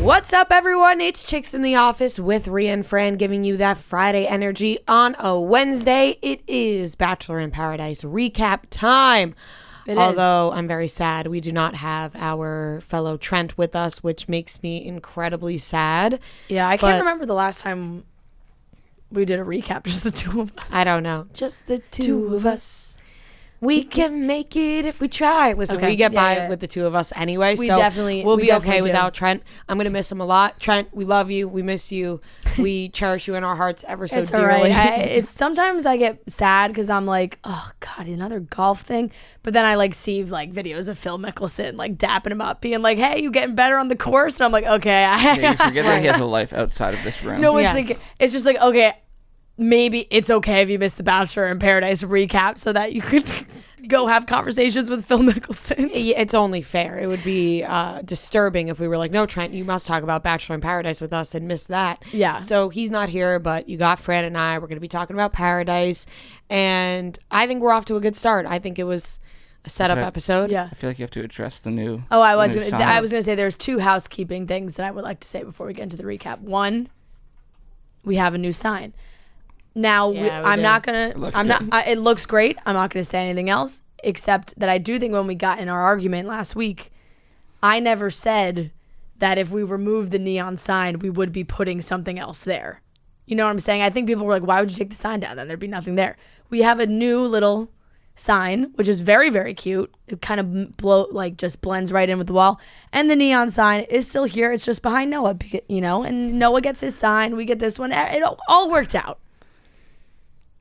What's up, everyone? It's Chicks in the Office with Rhea and Fran giving you that Friday energy on a Wednesday. It is Bachelor in Paradise recap time. Although I'm very sad we do not have our fellow Trent with us, which makes me incredibly sad. Yeah, I can't remember the last time we did a recap, just the two of us. I don't know. Just the two of us. We can make it if we try. Listen, Okay. we get by Yeah. with the two of us anyway, We so definitely- we'll we be definitely okay do. without Trent. I'm going to miss him a lot. Trent, we love you. We miss you. We cherish you in our hearts ever so It's all dearly. right. It's sometimes I get sad because I'm like, oh God, another golf thing. But then I like see like videos of Phil Mickelson like dapping him up, being like, hey, you getting better on the course? And I'm like, okay. Yeah, you forget that he has a life outside of this room. No, it's Yes. like it's just like, okay, maybe it's okay if you missed the Bachelor in Paradise recap so that you could go have conversations with Phil Mickelson. Yeah, it's only fair. It would be disturbing if we were like, no, Trent, you must talk about Bachelor in Paradise with us and miss that. Yeah. So he's not here, but you got Fran and I. We're going to be talking about Paradise. And I think we're off to a good start. I think it was a setup Okay. episode. Yeah. I feel like you have to address the new. Oh, I was new gonna. sign. I was gonna say there's two housekeeping things that I would like to say before we get into the recap. One, we have a new sign. Now Yeah, we I'm do. not gonna. It looks I'm good. not. It looks great. I'm not gonna say anything else except that I do think when we got in our argument last week, I never said that if we removed the neon sign, we would be putting something else there. You know what I'm saying? I think people were like, "Why would you take the sign down? Then there'd be nothing there." We have a new little sign, which is very, very cute. It kind of just blends right in with the wall. And the neon sign is still here. It's just behind Noah, and Noah gets his sign. We get this one. It all worked out.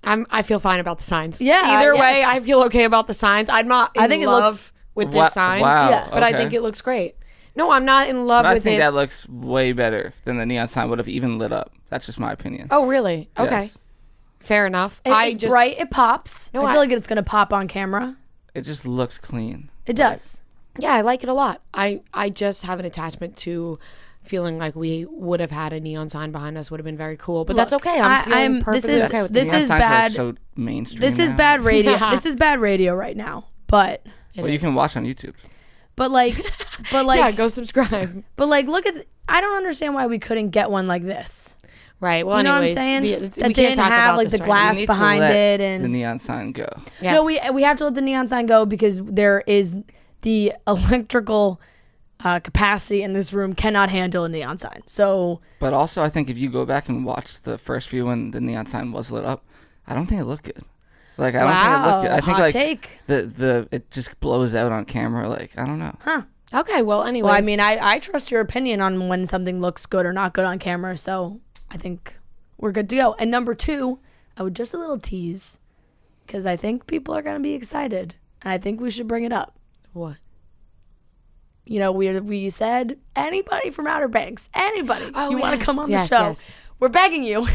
I feel fine about the signs. Yeah, Either way, yes. I feel okay about the signs. I'm not in I think it love looks- with this sign. Wow. Yeah. But I okay. think it looks great. No, I'm not in love But I with think it. that looks way better than the neon sign would have even lit up. That's just my opinion. Oh, really? Okay. Yes. Fair enough. It's bright. It pops. No, I feel like it's going to pop on camera. It just looks clean. It does. Yeah, I like it a lot. I just have an attachment to feeling like we would have had a neon sign behind us. Would have been very cool. But that's Look, okay. I'm feeling perfectly is- okay with this Neon this. is signs are, like, bad. so mainstream. This is now. bad radio. Yeah. This is bad radio right now. But It Well, you is. can watch on YouTube. like Yeah, go subscribe. but like look at I don't understand why we couldn't get one like this. Right. Well, You know what I'm anyways, saying? we That can't didn't talk have, about like, this the right glass You need behind to let it and- the neon sign go. now. No, Yes. we have to let the neon sign go because there is the electrical capacity in this room cannot handle a neon sign. So But also, I think if you go back and watch the first few when the neon sign was lit up, I don't think it looked good. Like I don't think it looked good. I think hot like take. the it just blows out on camera. Like I don't know. Okay. Well, anyways. Well, I mean, I trust your opinion on when something looks good or not good on camera, so I think we're good to go. And number two, I would just a little tease because I think people are going to be excited, and I think we should bring it up. What? You know, we said anybody from Outer Banks, anybody Oh, you want to yes, come on yes, the show, yes. we're begging you.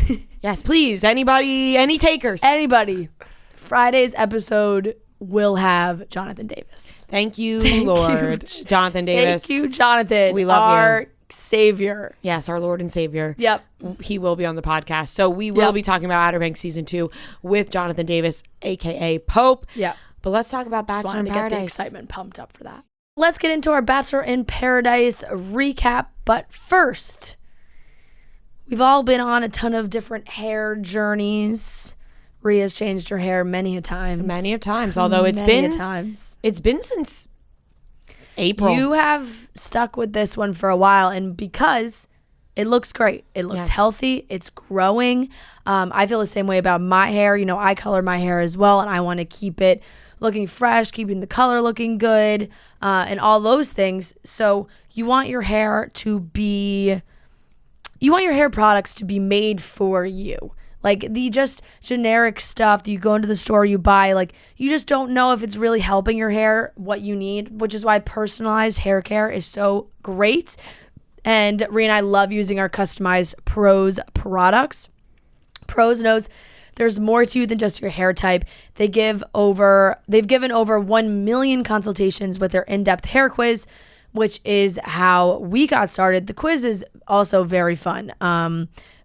Yes, please. Anybody? Any takers? Anybody. Friday's episode will have Jonathan Davis. Thank you, Lord. Jonathan Davis. Thank you, Jonathan. We love our you. savior. Yes, our Lord and Savior. Yep. He will be on the podcast. So we will Yep. be talking about Outer Banks Season 2 with Jonathan Davis, a.k.a. Pope. Yep. But let's talk about Just Bachelor in wanted to get the Paradise. excitement pumped up for that. Let's get into our Bachelor in Paradise recap. But first, we've all been on a ton of different hair journeys. Rhea's changed her hair many a times. Many a times, although it's Many been a times. it's been since April. You have stuck with this one for a while, and because it looks great, it looks Yes. healthy, it's growing. I feel the same way about my hair. You know, I color my hair as well, and I want to keep it looking fresh, keeping the color looking good, and all those things. So you want your hair products to be made for you. Like the just generic stuff that you go into the store, you buy, like you just don't know if it's really helping your hair what you need, which is why personalized hair care is so great. And Rhea and I love using our customized Pros products. Pros knows there's more to you than just your hair type. They've given over 1 million consultations with their in-depth hair quiz, which is how we got started. The quiz is also very fun,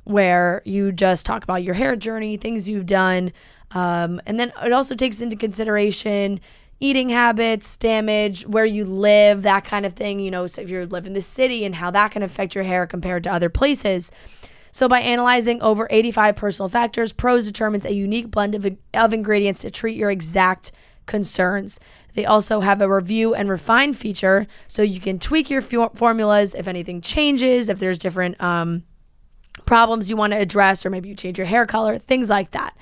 where you just talk about your hair journey, things you've done, and then it also takes into consideration eating habits, damage, where you live, that kind of thing. You know, so if you live in the city and how that can affect your hair compared to other places. So by analyzing over 85 personal factors, Pros determines a unique blend of ingredients to treat your exact concerns. They also have a review and refine feature, so you can tweak your formulas if anything changes, if there's different problems you want to address, or maybe you change your hair color, things like that.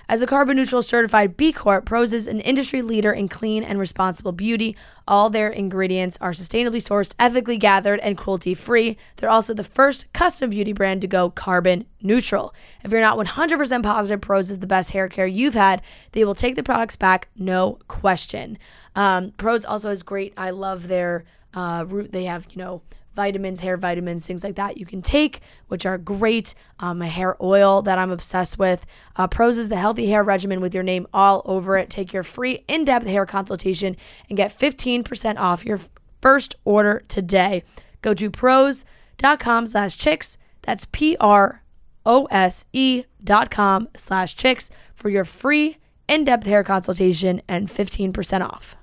As a carbon neutral certified B Corp, Pros is an industry leader in clean and responsible beauty. All their ingredients are sustainably sourced, ethically gathered, and cruelty-free. They're also the first custom beauty brand to go carbon neutral. If you're not 100% positive Pros is the best hair care you've had, they will take the products back, no question. Pros also has great, I love their root. They have, vitamins, hair vitamins, things like that you can take, which are great. A hair oil that I'm obsessed with. Pros is the healthy hair regimen with your name all over it. Take your free in-depth hair consultation and get 15% off your first order today. Go to pros.com/chicks. That's PROSE.com/chicks for your free in-depth hair consultation and 15% off.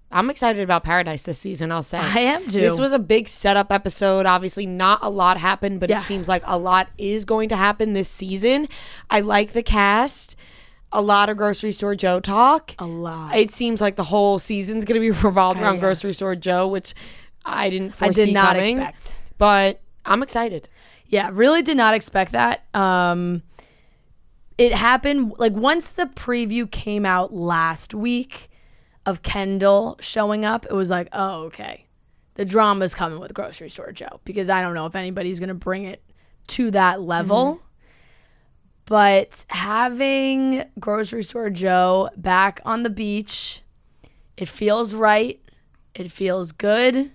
I'm excited about Paradise this season, I'll say. I am too. This was a big setup episode. Obviously, not a lot happened, but it seems like a lot is going to happen this season. I like the cast. A lot of Grocery Store Joe talk. A lot. It seems like the whole season's going to be revolved around Grocery Store Joe, which I didn't foresee I did not coming, expect. But I'm excited. Yeah, really did not expect that. It happened, like, once the preview came out last week of Kendall showing up, it was like, oh, okay. The drama's coming with Grocery Store Joe, because I don't know if anybody's going to bring it to that level. Mm-hmm. But having Grocery Store Joe back on the beach, it feels right. It feels good.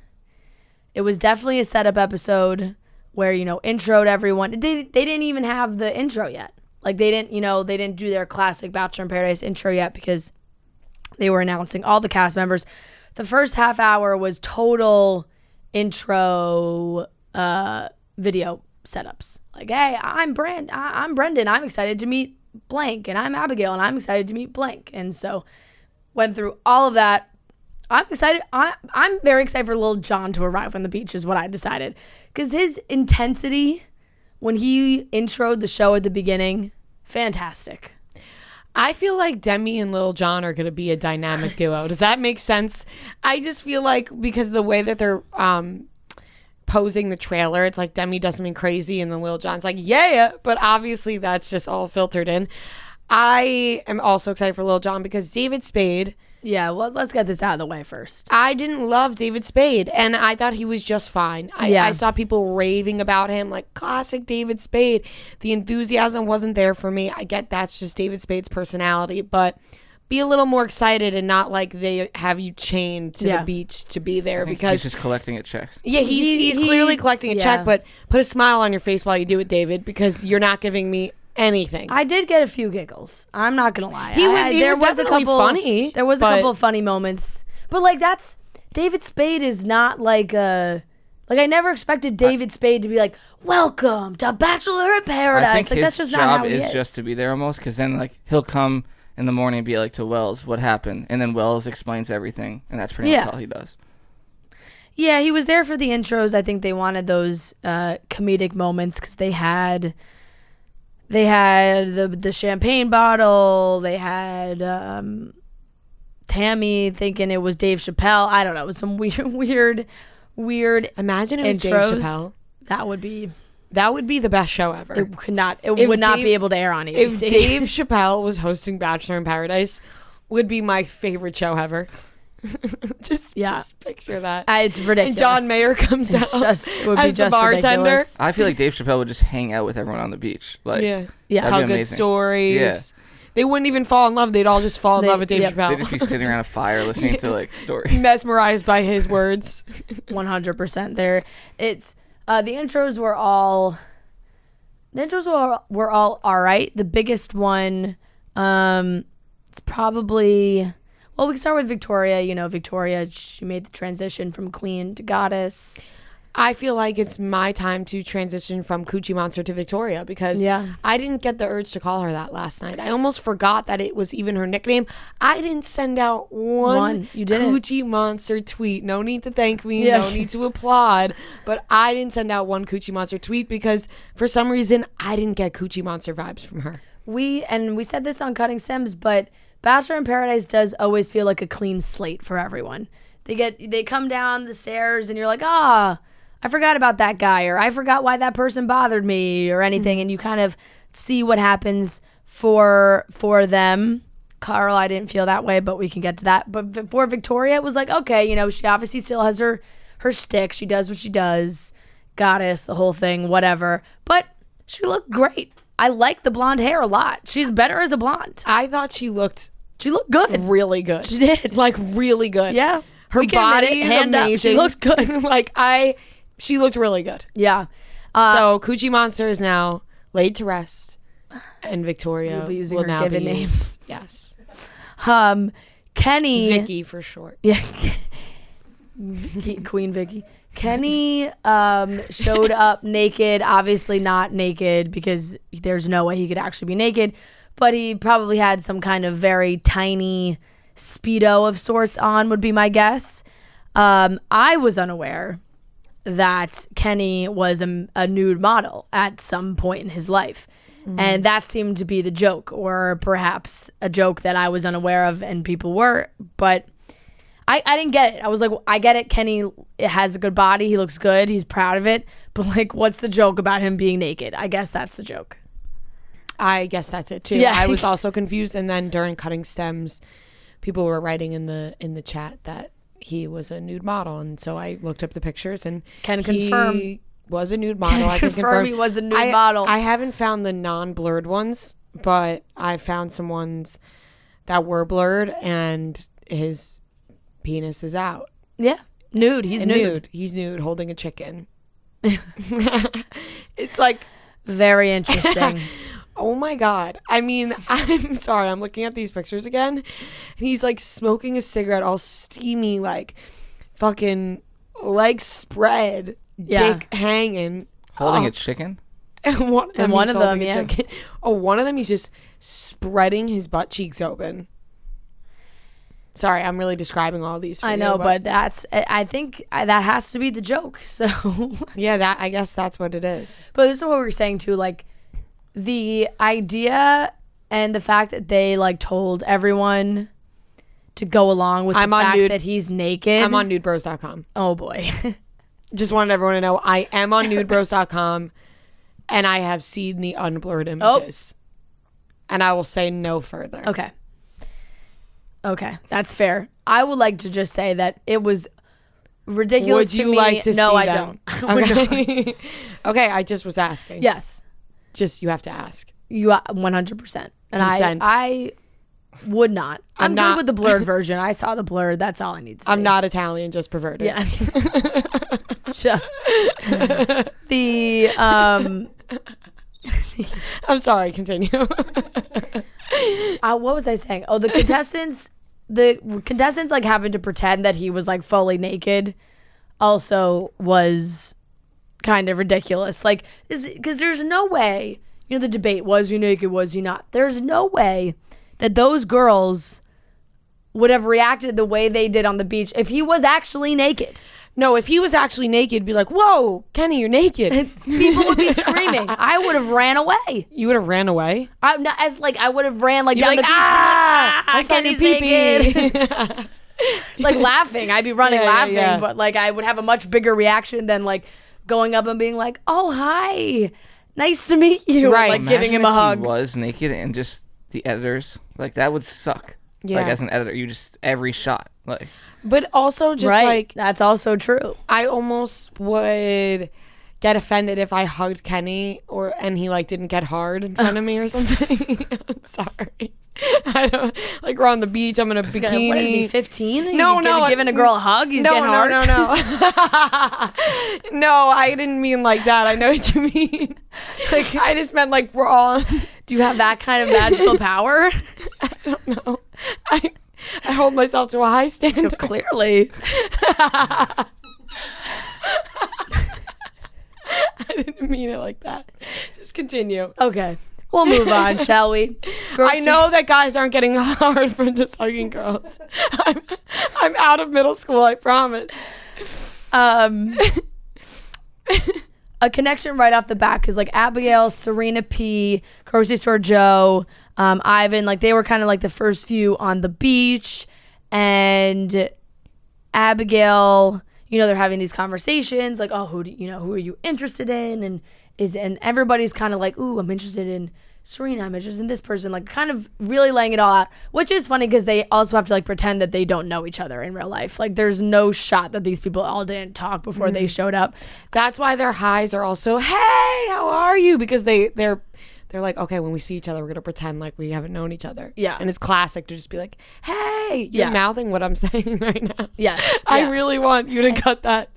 It was definitely a setup episode where, introed everyone. They didn't even have the intro yet. Like, they didn't do their classic Bachelor in Paradise intro yet, because they were announcing all the cast members. The first half hour was total intro video setups. Like, hey, I'm Brendan. I'm excited to meet blank. And I'm Abigail, and I'm excited to meet blank. And so went through all of that. I'm excited. I'm very excited for Lil Jon to arrive on the beach is what I decided. Because his intensity when he introed the show at the beginning, fantastic. I feel like Demi and Lil Jon are going to be a dynamic duo. Does that make sense? I just feel like because of the way that they're posing the trailer, it's like Demi does something crazy and then Lil Jon's like, yeah. But obviously that's just all filtered in. I am also excited for Lil Jon because David Spade. Yeah, well, let's get this out of the way first. I didn't love David Spade, and I thought he was just fine. I saw people raving about him, like, classic David Spade. The enthusiasm wasn't there for me. I get that's just David Spade's personality, but be a little more excited and not like they have you chained to the beach to be there. Because he's just collecting a check. Yeah, he's clearly collecting a check, but put a smile on your face while you do it, David, because you're not giving me anything. I did get a few giggles. I'm not gonna lie. There was a couple funny. There was a couple of funny moments, but like that's David Spade is not like I never expected David Spade to be like, "Welcome to Bachelor in Paradise." I think like his that's just job not how he is just to be there almost, because then like he'll come in the morning and be like to Wells, "What happened?" And then Wells explains everything, and that's pretty much all he does. Yeah, he was there for the intros. I think they wanted those comedic moments because they had the champagne bottle. They had Tammy thinking it was Dave Chappelle. I don't know. It was some weird. Imagine it was intros. Dave Chappelle. That would be the best show ever. It would not be able to air on ABC. If Dave Chappelle was hosting Bachelor in Paradise, would be my favorite show ever. just picture that. It's ridiculous. And John Mayer comes out it would as be just the bartender. Ridiculous. I feel like Dave Chappelle would just hang out with everyone on the beach. Like, tell good stories. Yeah. They wouldn't even fall in love. They'd all just fall in love with Dave Chappelle. They'd just be sitting around a fire listening to like stories. Mesmerized by his words. 100%. There, it's the intros were all all right. The biggest one, it's probably. Well, we can start with Victoria. Victoria, she made the transition from queen to goddess. I feel like it's my time to transition from Coochie Monster to Victoria because I didn't get the urge to call her that last night. I almost forgot that it was even her nickname. I didn't send out one Coochie Monster tweet. No need to thank me. No need to applaud. But I didn't send out one Coochie Monster tweet because for some reason I didn't get Coochie Monster vibes from her. We said this on Cutting Stems, but Bachelor in Paradise does always feel like a clean slate for everyone. They come down the stairs and you're like, I forgot about that guy, or I forgot why that person bothered me, or anything, and you kind of see what happens for them. Carl, I didn't feel that way, but we can get to that. But for Victoria, it was like, okay, she obviously still has her stick. She does what she does. Goddess, the whole thing, whatever. But she looked great. I like the blonde hair a lot. She's better as a blonde. I thought she looked good. Really good. She did. Like, really good. Yeah. Her body is amazing. She looked good. She looked really good. Yeah. So Coochie Monster is now laid to rest, and Victoria will be using will her now given be name. Yes. Kenny. Vicky for short. Yeah. Queen Vicky. Kenny showed up naked, obviously not naked because there's no way he could actually be naked, but he probably had some kind of very tiny Speedo of sorts on, would be my guess. I was unaware that Kenny was a nude model at some point in his life. And that seemed to be the joke, or perhaps a joke that I was unaware of and people were, but I didn't get it. I was like, I get it. Kenny has a good body. He looks good. He's proud of it. But like, what's the joke about him being naked? I guess that's the joke. I guess that's it too. Yeah. I was also confused. And then during Cutting Stems, people were writing in the chat that he was a nude model, and so I looked up the pictures and Can confirm he was a nude model. I can confirm he was a nude model. I haven't found the non-blurred ones, but I found some ones that were blurred, and his penis is out. Yeah, nude. He's nude. He's nude, holding a chicken. It's like very interesting. Oh my God. I mean, I'm sorry. I'm looking at these pictures again. And he's like smoking a cigarette, all steamy, like fucking legs spread, dick hanging. Holding a chicken? And one of them, yeah. Chicken. Oh, one of them, he's just spreading his butt cheeks open. Sorry, I'm really describing all these for I know, but I think that has to be the joke. So yeah, I guess that's what it is. But this is what we were saying too, like the idea and the fact that they like told everyone to go along with the fact that he's naked. I'm on nudebros.com. Oh boy. Just wanted everyone to know I am on nudebros.com and I have seen the unblurred images. And I will say no further. Okay, that's fair. I would like to just say that it was ridiculous to me. Would you like to see No, I them? don't. Okay. Okay, I just was asking. Yes. Just you have to ask. You 100%. And I would not. I'm good with the blurred version. I saw the blurred. That's all I need to say. I'm not Italian, just perverted. Yeah. Just. I'm sorry, continue. What was I saying? Oh, the contestants like having to pretend that he was like fully naked also was kind of ridiculous. Like, because there's no way, the debate, was he naked, was he not? There's no way that those girls would have reacted the way they did on the beach if he was actually naked. No, if he was actually naked, it'd be like, whoa, Kenny, you're naked. People would be screaming. I would have ran away. You would have ran away? I would have ran like down the beach. I saw your pee-pee. Like laughing. I'd be running laughing. Yeah. But like I would have a much bigger reaction than like going up and being like, oh, hi. Nice to meet you. Right. Like giving him a hug. He was naked and just the editors, like that would suck. Yeah. Like as an editor, you just every shot. Like but also just like that's also true. I almost would get offended if I hugged Kenny and he like didn't get hard in front of me or something. I'm sorry. I don't like we're on the beach. I'm in a bikini. What is he, 15? No, giving a girl a hug. He's getting hard. No. No, I didn't mean like that. I know what you mean. Like I just meant like we're all. Do you have that kind of magical power? I don't know. I hold myself to a high standard. Clearly. I didn't mean it like that. Just continue. Okay. We'll move on, shall we? I know that guys aren't getting hard from just hugging girls. I'm out of middle school, I promise. A connection right off the bat, because like Abigail, Serena P, Grocery Store Joe, Ivan, like they were kind of like the first few on the beach, and Abigail, they're having these conversations like, oh, who are you interested in, and everybody's kind of like, ooh, I'm interested in Serena, I'm interested in this person, like kind of really laying it all out, which is funny because they also have to like pretend that they don't know each other in real life. Like there's no shot that these people all didn't talk before they showed up. That's why their highs are also, hey, how are you? Because they're like, okay, when we see each other, we're gonna pretend like we haven't known each other. Yeah. And it's classic to just be like, hey, you're mouthing what I'm saying right now. Yeah. I really want you to cut that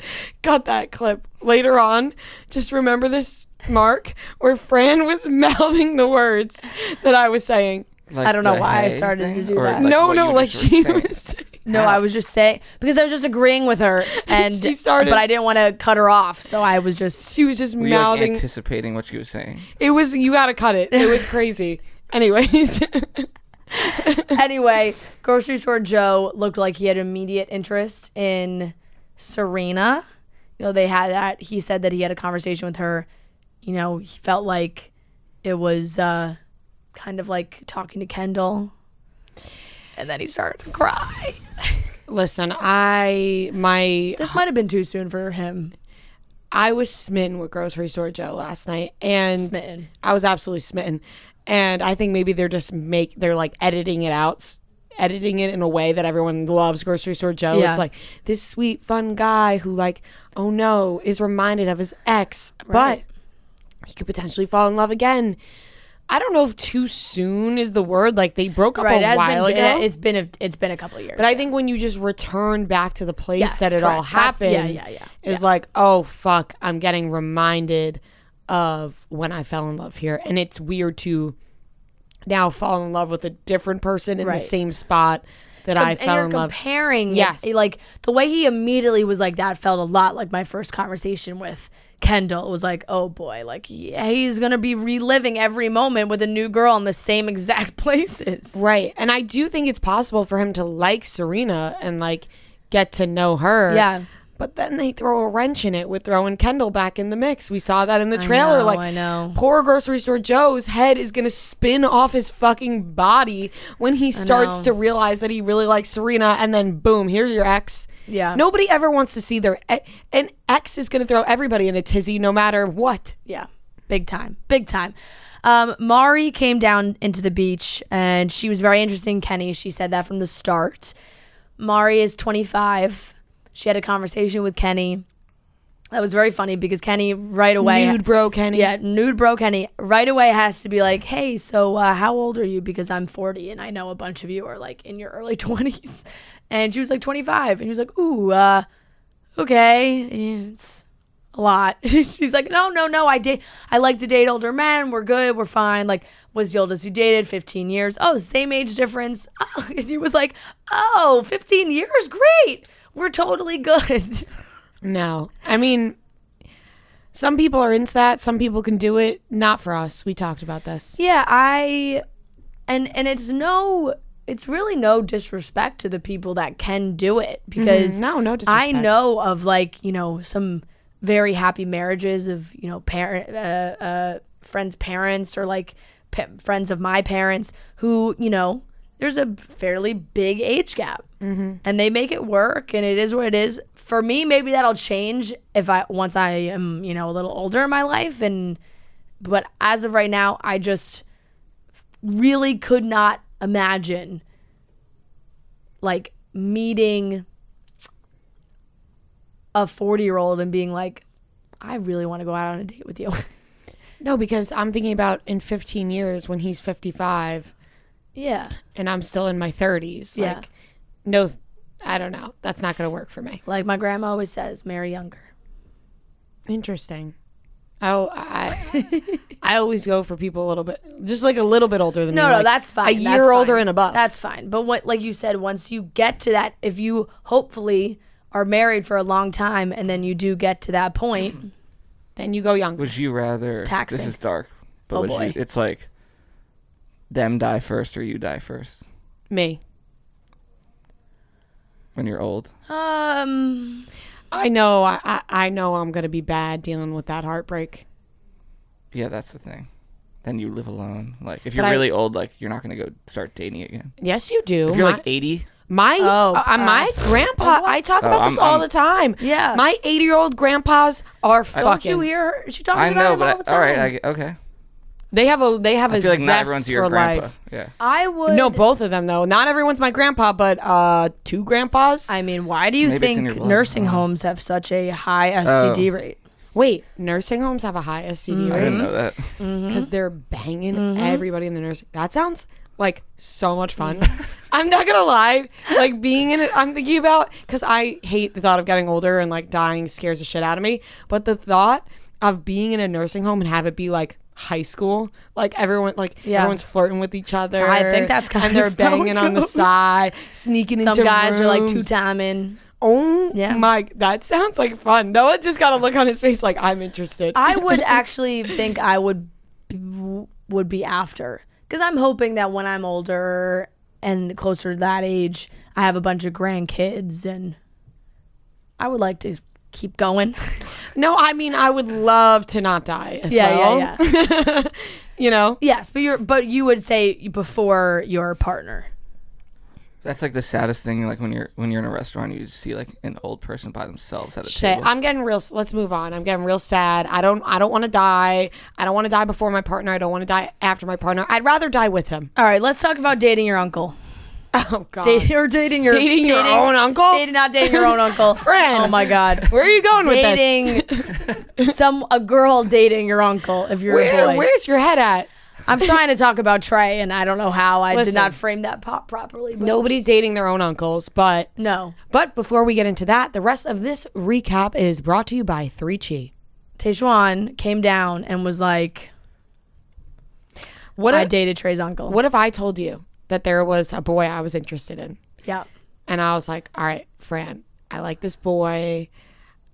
clip later on. Just remember this mark where Fran was mouthing the words that I was saying. Like I don't know why I hey started thing? to do Or that. Like she saying? was saying. No, I was just saying, because I was just agreeing with her, and She started- but I didn't want to cut her off, so I was just. She was just Were you, like, mouthing. anticipating what she was saying? It was, you gotta cut it. It was crazy. Anyways. Anyway, Grocery Store Joe looked like he had immediate interest in Serena. They had that. He said that he had a conversation with her. He felt like it was kind of like talking to Kendall. And then he started to cry. Listen, This might have been too soon for him. I was smitten with Grocery Store Joe last night, and Smitten. I was absolutely smitten. And I think maybe they're like editing it in a way that everyone loves Grocery Store Joe. Yeah. It's like this sweet, fun guy who, like, oh no, is reminded of his ex, Right. but he could potentially fall in love again. I don't know if too soon is the word. Like, they broke up a while ago. It's been a couple of years. But I think when you just return back to the place Yes, that it all correct. happened, That's- like, oh fuck, I'm getting reminded of when I fell in love here, and it's weird to now fall in love with a different person in the same spot that I fell in love. Comparing, Yes, like the way he immediately was like that felt a lot like my first conversation with Kendall. It was like, oh boy, like he's gonna be reliving every moment with a new girl in the same exact places. Right, and I do think it's possible for him to like Serena and like get to know her. Yeah. But then they throw a wrench in it with throwing Kendall back in the mix. We saw that in the trailer. I know. Poor Grocery Store Joe's head is going to spin off his fucking body when he starts to realize that he really likes Serena, and then boom, here's your ex. Yeah. Nobody ever wants to see an ex is going to throw everybody in a tizzy no matter what. Yeah. Big time. Big time. Mari came down into the beach, and she was very interested in Kenny. She said that from the start. Mari is 25. She had a conversation with Kenny. That was very funny because Kenny right away... Nude bro Kenny. Yeah, nude bro Kenny. Right away has to be like, hey, so how old are you? Because I'm 40 and I know a bunch of you are like in your early 20s. And she was like 25. And he was like, ooh, okay. It's a lot. She's like, no. I like to date older men. We're good. We're fine. Like, was the oldest you dated? 15 years. Oh, same age difference. Oh. And he was like, oh, 15 years? Great. We're totally good. No. I mean, some people are into that. Some people can do it. Not for us. We talked about this. Yeah, and it's really no disrespect to the people that can do it, because No disrespect. I know of like, some very happy marriages of, friends' parents or like friends of my parents who, there's a fairly big age gap, and they make it work, and it is what it is. For me, maybe that'll change once I am, a little older in my life, but as of right now, I just really could not imagine like meeting a 40-year-old and being like, I really want to go out on a date with you. No, because I'm thinking about in 15 years when he's 55. Yeah. And I'm still in my 30s. Yeah. Like, no, I don't know. That's not going to work for me. Like my grandma always says, marry younger. Interesting. I always go for people a little bit, just like a little bit older than me. No, like that's fine. A year older and above. That's fine. But what, like you said, once you get to that, if you hopefully are married for a long time and then you do get to that point, Then you go younger. Would you rather? It's taxing. This is dark, but Oh, boy. it's like them die first or you die first Me. when you're old. I know. I know I'm gonna be bad dealing with that heartbreak. Yeah, that's the thing. Then you live alone. Like if But you're really old, like you're not gonna go start dating again. Yes, you do. If you're like 80, my grandpa, I talk about this all the time. Yeah. My 80-year-old grandpas are fucking. Don't you hear her? She talks I about know, him all the but time. all right, okay. They have a I feel like not everyone's zest your for grandpa. life. Yeah. I would. No, both of them though. Not everyone's my grandpa, but 2 grandpas. I mean, why do you Maybe it's in think your blood. nursing homes have such a high STD rate? Wait, nursing homes have a high STD I rate didn't know that. because they're banging everybody in the nursing. That sounds like so much fun. I'm not gonna lie, like being in it, I'm thinking about, because I hate the thought of getting older and like dying scares the shit out of me. But the thought of being in a nursing home and have it be like high school, like everyone's flirting with each other. I think that's kind and they're of how it banging on the goes. side, sneaking into Some guys are like rooms. 2-timing. Oh Yeah. my, that sounds like fun. Noah just got a look on his face like I'm interested. I would actually think I would be after, because I'm hoping that when I'm older and closer to that age, I have a bunch of grandkids, and I would like to keep going. No, I mean I would love to not die as well. Yeah. You know? Yes, but you would say before your partner. That's like the saddest thing. Like when you're in a restaurant, you see like an old person by themselves at a Shit, table. I'm getting real. Let's move on. I'm getting real sad. I don't want to die. I don't want to die before my partner. I don't want to die after my partner. I'd rather die with him. All right, let's talk about dating your uncle. Oh God. Dating your own uncle? Not dating your own uncle. Friend. Oh my God. Where are you going with this? Dating a girl dating your uncle if you're a boy. Where's your head at? I'm trying to talk about Trey, and I don't know how I Listen. did not frame that properly. But Nobody's dating their own uncles, but no. But before we get into that, the rest of this recap is brought to you by 3Chi. Tayshawn came down and was like, I dated Trey's uncle. What if I told you that there was a boy I was interested in? Yeah. And I was like, all right, Fran, I like this boy.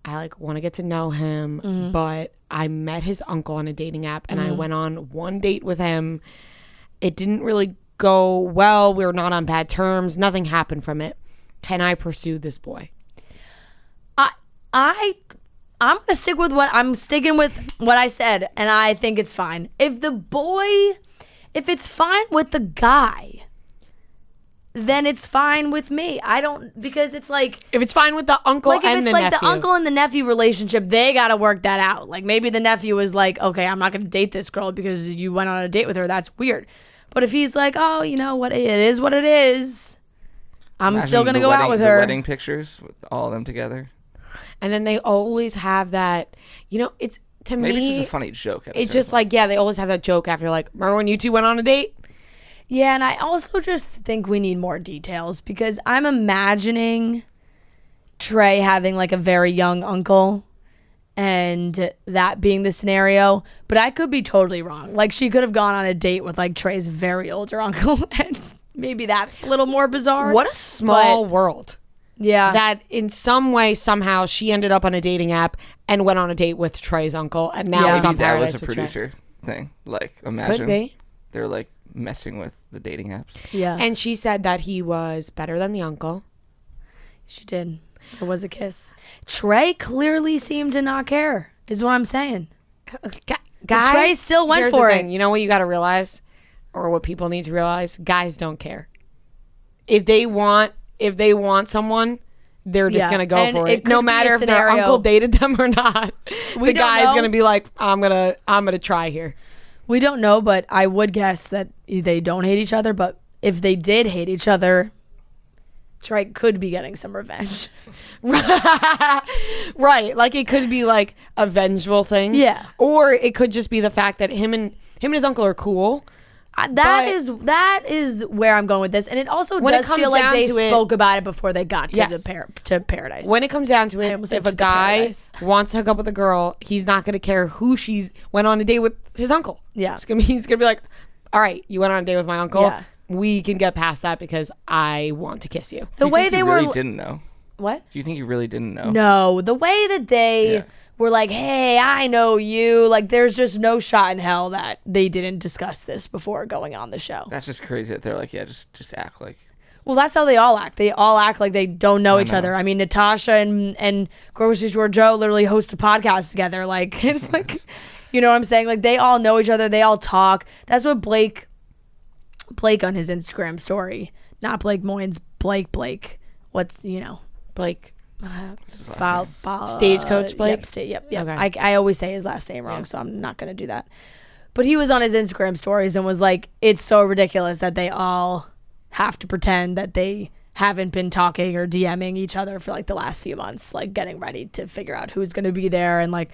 I like want to get to know him, but I met his uncle on a dating app and I went on one date with him. It didn't really go well. We were not on bad terms. Nothing happened from it. Can I pursue this boy? I'm gonna stick with what I said, and I think it's fine. If it's fine with the guy, then it's fine with me. Because it's like, If it's fine with the uncle like if and it's the like nephew. the uncle and the nephew relationship, they gotta work that out. Like maybe the nephew is like, okay, I'm not gonna date this girl because you went on a date with her. That's weird. But if he's like, oh, you know what, it is what it is. I'm still gonna go out with her. The wedding pictures with all of them together. And then they always have that, it's, to Maybe me, it's just a funny joke. it's just like, yeah, they always have that joke after like, remember when you two went on a date? Yeah, and I also just think we need more details, because I'm imagining Trey having like a very young uncle and that being the scenario, but I could be totally wrong. Like she could have gone on a date with like Trey's very older uncle and maybe that's a little more bizarre. What a small world. Yeah. That in some way, somehow, she ended up on a dating app and went on a date with Trey's uncle, and now he's on Maybe that Paradise was a with Trey. producer thing. Like imagine Could be. they're like messing with the dating apps. Yeah. And she said that he was better than the uncle. She did. There was a kiss. Trey clearly seemed to not care, is what I'm saying. Guys, Trey still went here's for the it. thing. You know what you got to realize, or what people need to realize? Guys don't care. If they want someone, they're just gonna go And for it it, no could be matter a if their scenario- uncle dated them or not. The don't guy's know. gonna be like, I'm gonna try here. We don't know, but I would guess that they don't hate each other. But if they did hate each other, Trey could be getting some revenge. Right, like it could be like a vengeful thing. Yeah. Or it could just be the fact that him and his uncle are cool. That is where I'm going with this, and it also When it does comes feel like down they to it- spoke about it before they got to Yes. to Paradise. When it comes down to I it, almost said if to a the guy Paradise. wants to hook up with a girl, he's not going to care who she's went on a date with his uncle. Yeah. He's gonna be like, all right, you went on a date with my uncle. Yeah. We can get past that because I want to kiss you. the Do you way think they you were really didn't know? what? Do you think you really didn't know? No, the way that they Yeah. were like, hey, I know you. Like, there's just no shot in hell that they didn't discuss this before going on the show. That's just crazy that they're like, yeah, just act like. Well, that's how they all act. They all act like they don't know each other. I mean, Natasha and Grocery Store Joe literally host a podcast together. Like, it's like, you know what I'm saying? Like, they all know each other. They all talk. That's what Blake on his Instagram story, not Blake Moynes, Blake. What's, Blake. Stagecoach Blake? Yep. Okay. I always say his last name wrong, so I'm not going to do that. But he was on his Instagram stories and was like, it's so ridiculous that they all have to pretend that they haven't been talking or DMing each other for like the last few months, like getting ready to figure out who's going to be there and like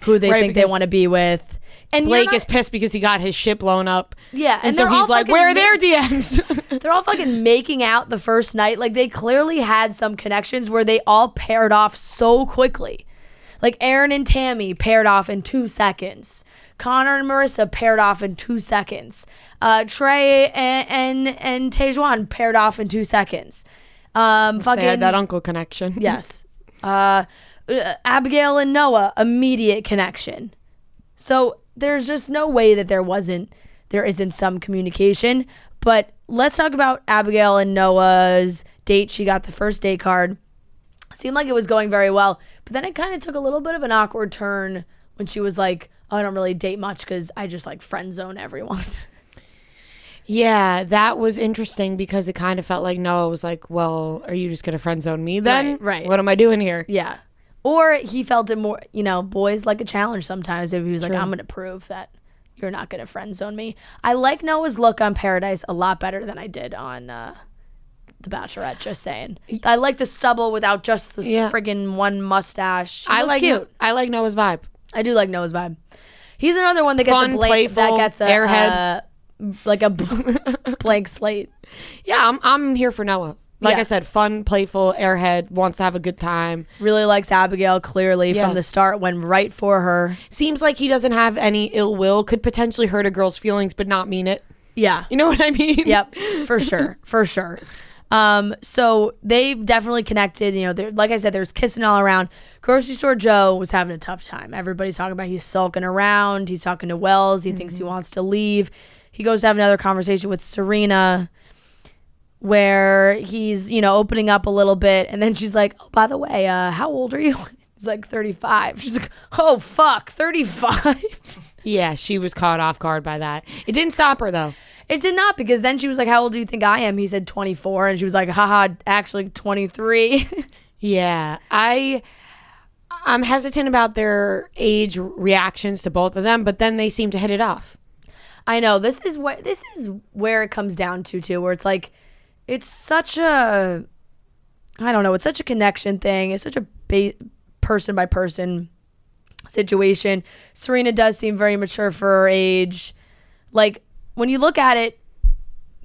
who they think they want to be with. And Blake is pissed because he got his shit blown up. Yeah. And so he's like, where are their DMs? They're all fucking making out the first night. Like, they clearly had some connections where they all paired off so quickly. Like, Aaron and Tammy paired off in 2 seconds. Connor and Marissa paired off in 2 seconds. Trey and Tejuan paired off in 2 seconds. They had that uncle connection. Yes. Abigail and Noah, immediate connection. So there's just no way that there isn't some communication. But let's talk about Abigail and Noah's date. She got the first date card. Seemed like it was going very well. But then it kind of took a little bit of an awkward turn when she was like, oh, I don't really date much because I just like friend zone everyone. Yeah, that was interesting because it kind of felt like Noah was like, well, are you just going to friend zone me then? Right. What am I doing here? Yeah. Or he felt it more, boys like a challenge sometimes. Maybe he was like, I'm going to prove that you're not going to friend zone me. I like Noah's look on Paradise a lot better than I did on The Bachelorette, just saying. I like the stubble without just the friggin' one mustache. I like cute. I like Noah's vibe. I do like Noah's vibe. He's another one that gets Fun, a blank, playful, that gets a airhead. Like a blank slate. Yeah, I'm here for Noah. Like Yeah. I said, fun, playful, airhead, wants to have a good time. Really likes Abigail clearly from the start, went right for her. Seems like he doesn't have any ill will, could potentially hurt a girl's feelings, but not mean it. Yeah. You know what I mean? Yep, for sure. For sure. So they definitely connected. Like I said, there's kissing all around. Grocery Store Joe was having a tough time. Everybody's talking about he's sulking around. He's talking to Wells. He thinks he wants to leave. He goes to have another conversation with Serena where he's, opening up a little bit. And then she's like, oh, by the way, how old are you? He's like 35. She's like, oh, fuck, 35? Yeah, she was caught off guard by that. It didn't stop her, though. It did not, because then she was like, how old do you think I am? He said 24. And she was like, haha, actually 23. Yeah, I'm hesitant about their age reactions to both of them, but then they seem to hit it off. I know. This is where it comes down to, too, where it's like, it's such a, I don't know, it's such a connection thing. It's such a person by person situation. Serena does seem very mature for her age. Like, when you look at it,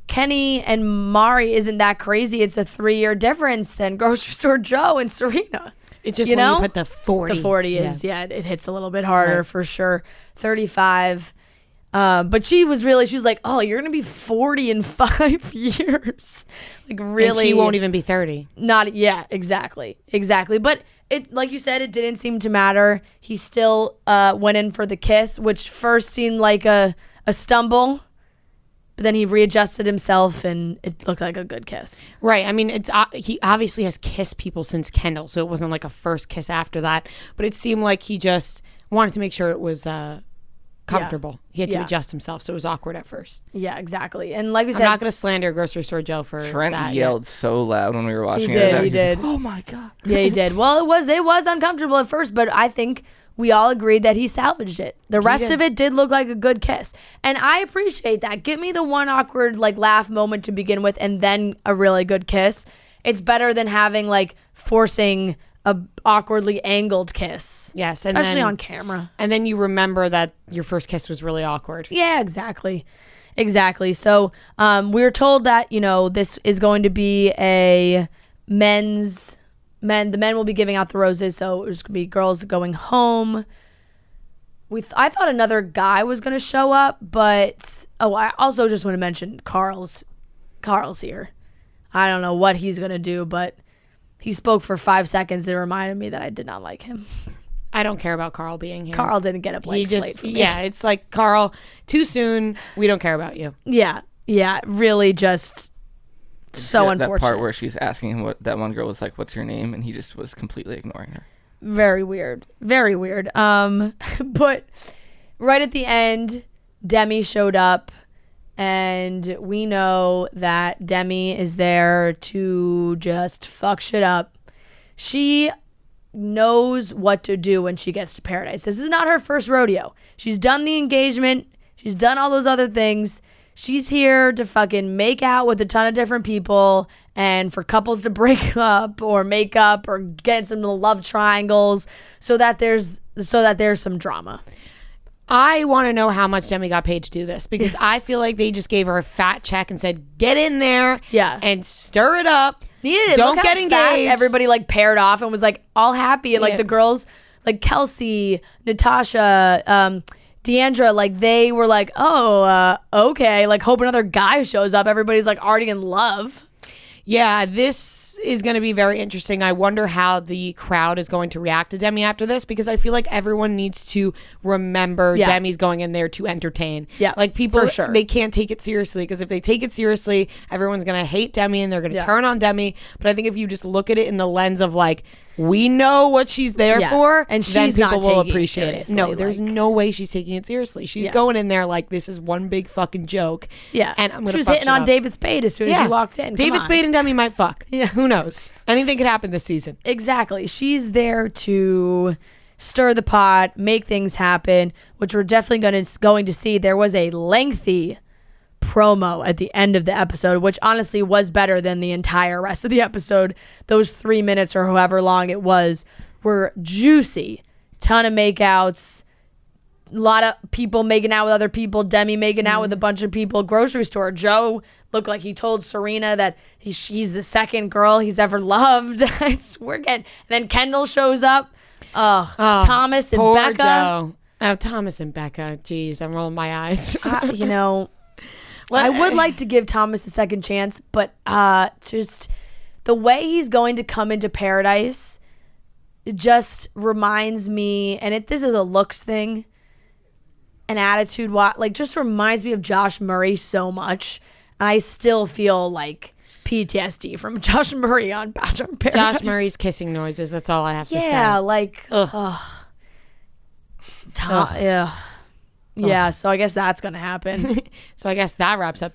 Kenny and Mari isn't that crazy. It's a 3-year difference than Grocery Store Joe and Serena. It's just when you put the 40. The 40 is, it hits a little bit harder for sure. 35. But she was like, oh, you're going to be 40 in 5 years. Like, really. And she won't even be 30. Exactly. But it, like you said, it didn't seem to matter. He still went in for the kiss, which first seemed like a stumble. But then he readjusted himself, and it looked like a good kiss. Right. I mean, he obviously has kissed people since Kendall, so it wasn't like a first kiss after that. But it seemed like he just wanted to make sure it was comfortable. Yeah. He had to adjust himself, so it was awkward at first. Yeah, exactly. And like we said, I'm not going to slander Grocery Store Joe for Trent that. yelled so loud when we were watching it. He did. Oh my God. Yeah, he did. Well, it was uncomfortable at first, but I think we all agreed that he salvaged it. The rest of it did look like a good kiss. And I appreciate that. Give me the one awkward laugh moment to begin with and then a really good kiss. It's better than having forcing a awkwardly angled kiss. Yes. Especially on camera. And then you remember that your first kiss was really awkward. Yeah, exactly. So we were told that, this is going to be the men will be giving out the roses, so there's going to be girls going home. I thought another guy was going to show up, but I also just want to mention Carl's here. I don't know what he's going to do, but he spoke for 5 seconds and reminded me that I did not like him. I don't care about Carl being here. Carl didn't get a blank slate for me. Yeah, it's like, Carl, too soon. We don't care about you. Yeah, really just so unfortunate. That part where she's asking him what that one girl was like, what's your name? And he just was completely ignoring her. Very weird. Very weird. But right at the end, Demi showed up, and we know that Demi is there to just fuck shit up. She knows what to do when she gets to Paradise. This is not her first rodeo. She's done the engagement. She's done all those other things. She's here to fucking make out with a ton of different people and for couples to break up or make up or get some love triangles so that there's some drama. I want to know how much Demi got paid to do this, because I feel like they just gave her a fat check and said, get in there and stir it up. Needed it. Don't get engaged. Everybody like paired off and was like all happy, and like the girls like Kelsey, Natasha, Deandra, like they were like, okay, like hope another guy shows up. Everybody's like already in love. Yeah, this is going to be very interesting. I wonder how the crowd is going to react to Demi after this, because I feel like everyone needs to remember Demi's going in there to entertain. Yeah, like people, for sure. They can't take it seriously, because if they take it seriously, everyone's going to hate Demi and they're going to turn on Demi. But I think if you just look at it in the lens of like, we know what she's there for, and then she's people not will taking appreciate it. No, there's no way she's taking it seriously. She's going in there like this is one big fucking joke. Yeah, and I'm gonna. She was hitting on David Spade as soon as she walked in. David Spade and Demi might fuck. Yeah, who knows? Anything could happen this season. Exactly. She's there to stir the pot, make things happen, which we're definitely going to see. There was a lengthy promo at the end of the episode, which honestly was better than the entire rest of the episode. Those 3 minutes or however long it was were juicy. Ton of makeouts, a lot of people making out with other people, Demi making out with a bunch of people. Grocery store, Joe looked like he told Serena that she's the second girl he's ever loved. We're getting, and then Kendall shows up. Thomas and Becca. Joe. Oh, Thomas and Becca. Jeez, I'm rolling my eyes. I would like to give Thomas a second chance, but just the way he's going to come into Paradise, it just reminds me, and this is a looks thing, an attitude, like just reminds me of Josh Murray so much. And I still feel like PTSD from Josh Murray on Bachelor in Paradise. Josh Murray's kissing noises. That's all I have to say. Yeah, like, yeah, so I guess that's going to happen. So I guess that wraps up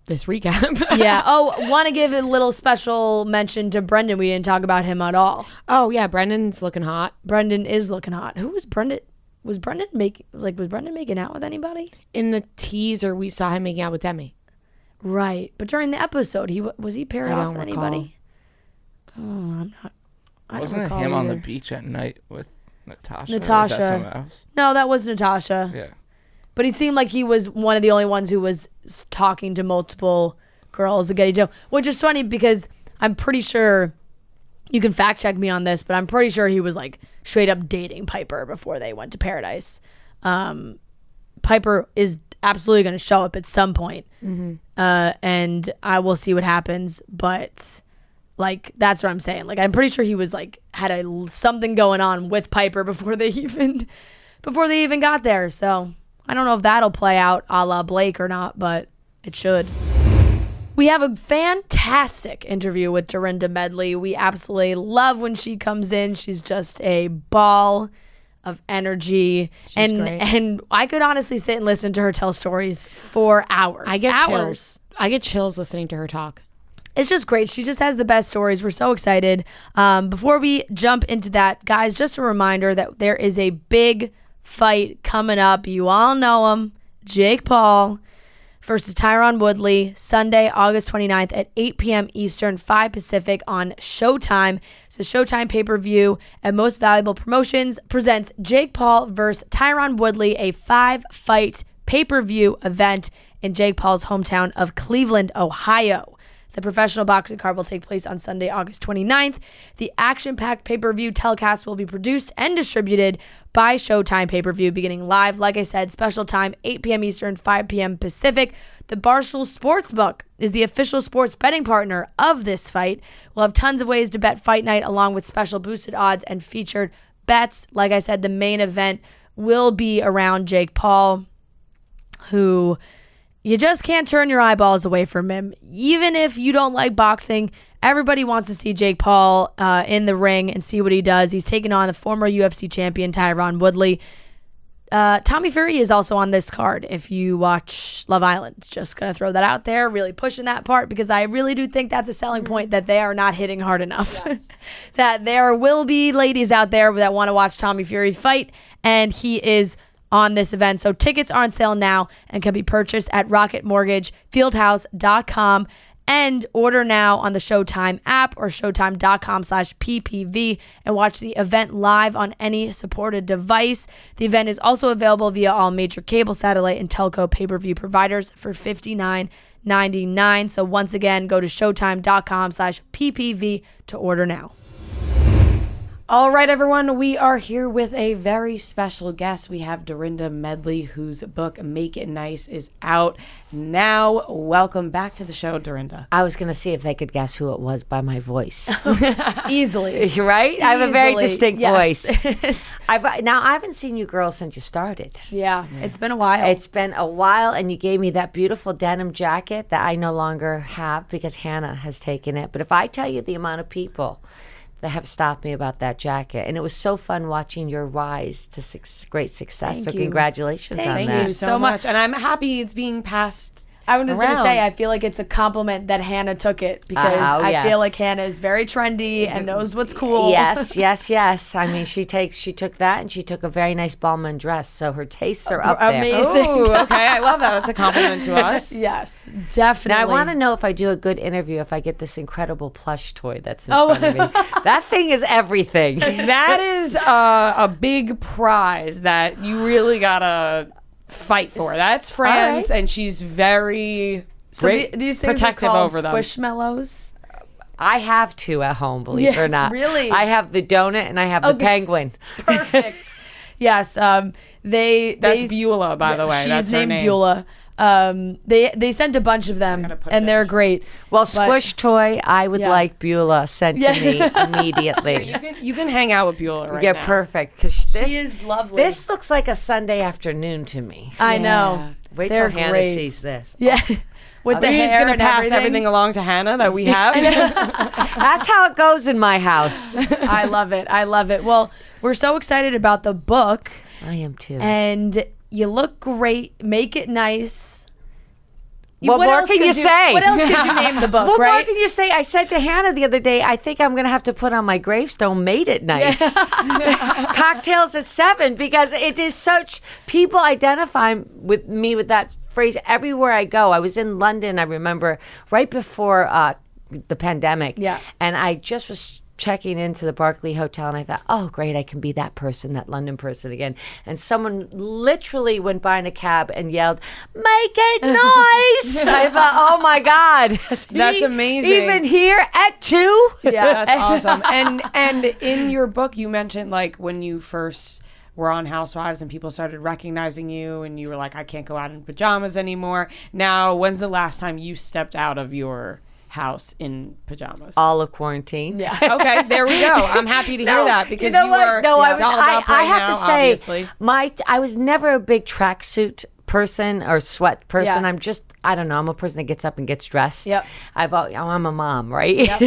this recap. Yeah. Oh, want to give a little special mention to Brendan. We didn't talk about him at all. Oh, yeah, Brendan's looking hot. Brendan is looking hot. Who was Brendan? Was Brendan making out with anybody? In the teaser, we saw him making out with Demi. Right. But during the episode, was he paired off with anybody? Oh, I'm not. Wasn't it him on the beach at night with Natasha? Natasha. Or was that someone else? No, that was Natasha. Yeah. But it seemed like he was one of the only ones who was talking to multiple girls to get Joe, which is funny because I'm pretty sure, you can fact check me on this, but I'm pretty sure he was like straight up dating Piper before they went to Paradise. Piper is absolutely going to show up at some point. Mm-hmm. And I will see what happens, but like, that's what I'm saying. Like, I'm pretty sure he was like, had something going on with Piper before they even got there. So I don't know if that'll play out a la Blake or not, but it should. We have a fantastic interview with Dorinda Medley. We absolutely love when she comes in. She's just a ball of energy. She's great. And I could honestly sit and listen to her tell stories for hours. I get chills. I get chills listening to her talk. It's just great. She just has the best stories. We're so excited. Before we jump into that, guys, just a reminder that there is a big fight coming up. You all know him. Jake Paul versus Tyron Woodley, Sunday, August 29th at 8 p.m. Eastern, 5 Pacific on Showtime. It's a Showtime pay-per-view, and Most Valuable Promotions presents Jake Paul versus Tyron Woodley, a 5-fight pay-per-view event in Jake Paul's hometown of Cleveland, Ohio. The professional boxing card will take place on Sunday, August 29th. The action-packed pay-per-view telecast will be produced and distributed by Showtime Pay-Per-View, beginning live, like I said, special time, 8 p.m. Eastern, 5 p.m. Pacific. The Barstool Sportsbook is the official sports betting partner of this fight. We'll have tons of ways to bet Fight Night, along with special boosted odds and featured bets. Like I said, the main event will be around Jake Paul, who you just can't turn your eyeballs away from him. Even if you don't like boxing, everybody wants to see Jake Paul in the ring and see what he does. He's taking on the former UFC champion Tyron Woodley. Tommy Fury is also on this card if you watch Love Island. Just going to throw that out there, really pushing that part, because I really do think that's a selling point that they are not hitting hard enough. Yes. That there will be ladies out there that want to watch Tommy Fury fight, and he is on this event. So tickets are on sale now and can be purchased at rocketmortgagefieldhouse.com. And order now on the Showtime app or showtime.com/PPV and watch the event live on any supported device. The event is also available via all major cable, satellite, and telco pay-per-view providers for $59.99. So once again, go to showtime.com/PPV to order now. All right, everyone, we are here with a very special guest. We have Dorinda Medley, whose book, Make It Nice, is out now. Welcome back to the show, Dorinda. I was going to see if they could guess who it was by my voice. Easily. Right? I have a very distinct voice. Yes. I haven't seen you girls since you started. Yeah, it's been a while. It's been a while, and you gave me that beautiful denim jacket that I no longer have because Hannah has taken it. But if I tell you the amount of people that have stopped me about that jacket. And it was so fun watching your rise to great success. Thank so you. Congratulations on that. Thank you so much. And I'm happy it's being passed I was just going to around. say, I feel like it's a compliment that Hannah took it because I feel like Hannah is very trendy and knows what's cool. Yes. I mean, she took that and she took a very nice Balmain dress. So her tastes are up there. Amazing. Ooh, okay. I love that. That's a compliment to us. Yes, definitely. Now, I want to know if I do a good interview, if I get this incredible plush toy that's in front of me. That thing is everything. That is a big prize that you really got to fight for. That's Fran's, right. and she's very these things protective are called over them. Squishmallows. I have two at home, believe it or not. Really? I have the donut and I have the penguin. Perfect. Yes. That's Beulah, by the way. She's That's her named name. Beulah. They sent a bunch of them, and they're great. Well, squish toy, I would like Beulah sent to me immediately. You can hang out with Beulah right now. Perfect. Because She is lovely. This looks like a Sunday afternoon to me. I know. Wait They're till Hannah great. sees this. Yeah. With the Are you hair just going and to pass everything along to Hannah that we have? That's how it goes in my house. I love it. Well, we're so excited about the book. I am too. And you look great. Make It Nice. What more else can could you say? What else could you name the book, What right? more can you say? I said to Hannah the other day, I think I'm going to have to put on my gravestone, Made It Nice. Cocktails at 7, because it is such, people identify with me with that phrase everywhere I go. I was in London, I remember, right before the pandemic. Yeah. And I just was checking into the Barclay Hotel, and I thought, oh, great, I can be that person, that London person again. And someone literally went by in a cab and yelled, "Make it nice!" I thought, oh my God. That's amazing. Even here at 2? Yeah, that's awesome. And in your book, you mentioned like when you first were on Housewives and people started recognizing you and you were like, I can't go out in pajamas anymore. Now, when's the last time you stepped out of your house in pajamas? All of quarantine. Yeah. Okay, there we go. I'm happy to hear that because you are dolled up right I have now, to say, obviously. I was never a big tracksuit person or sweat person. Yeah. I'm just, I don't know, I'm a person that gets up and gets dressed. Yep. I'm a mom, right? Yep.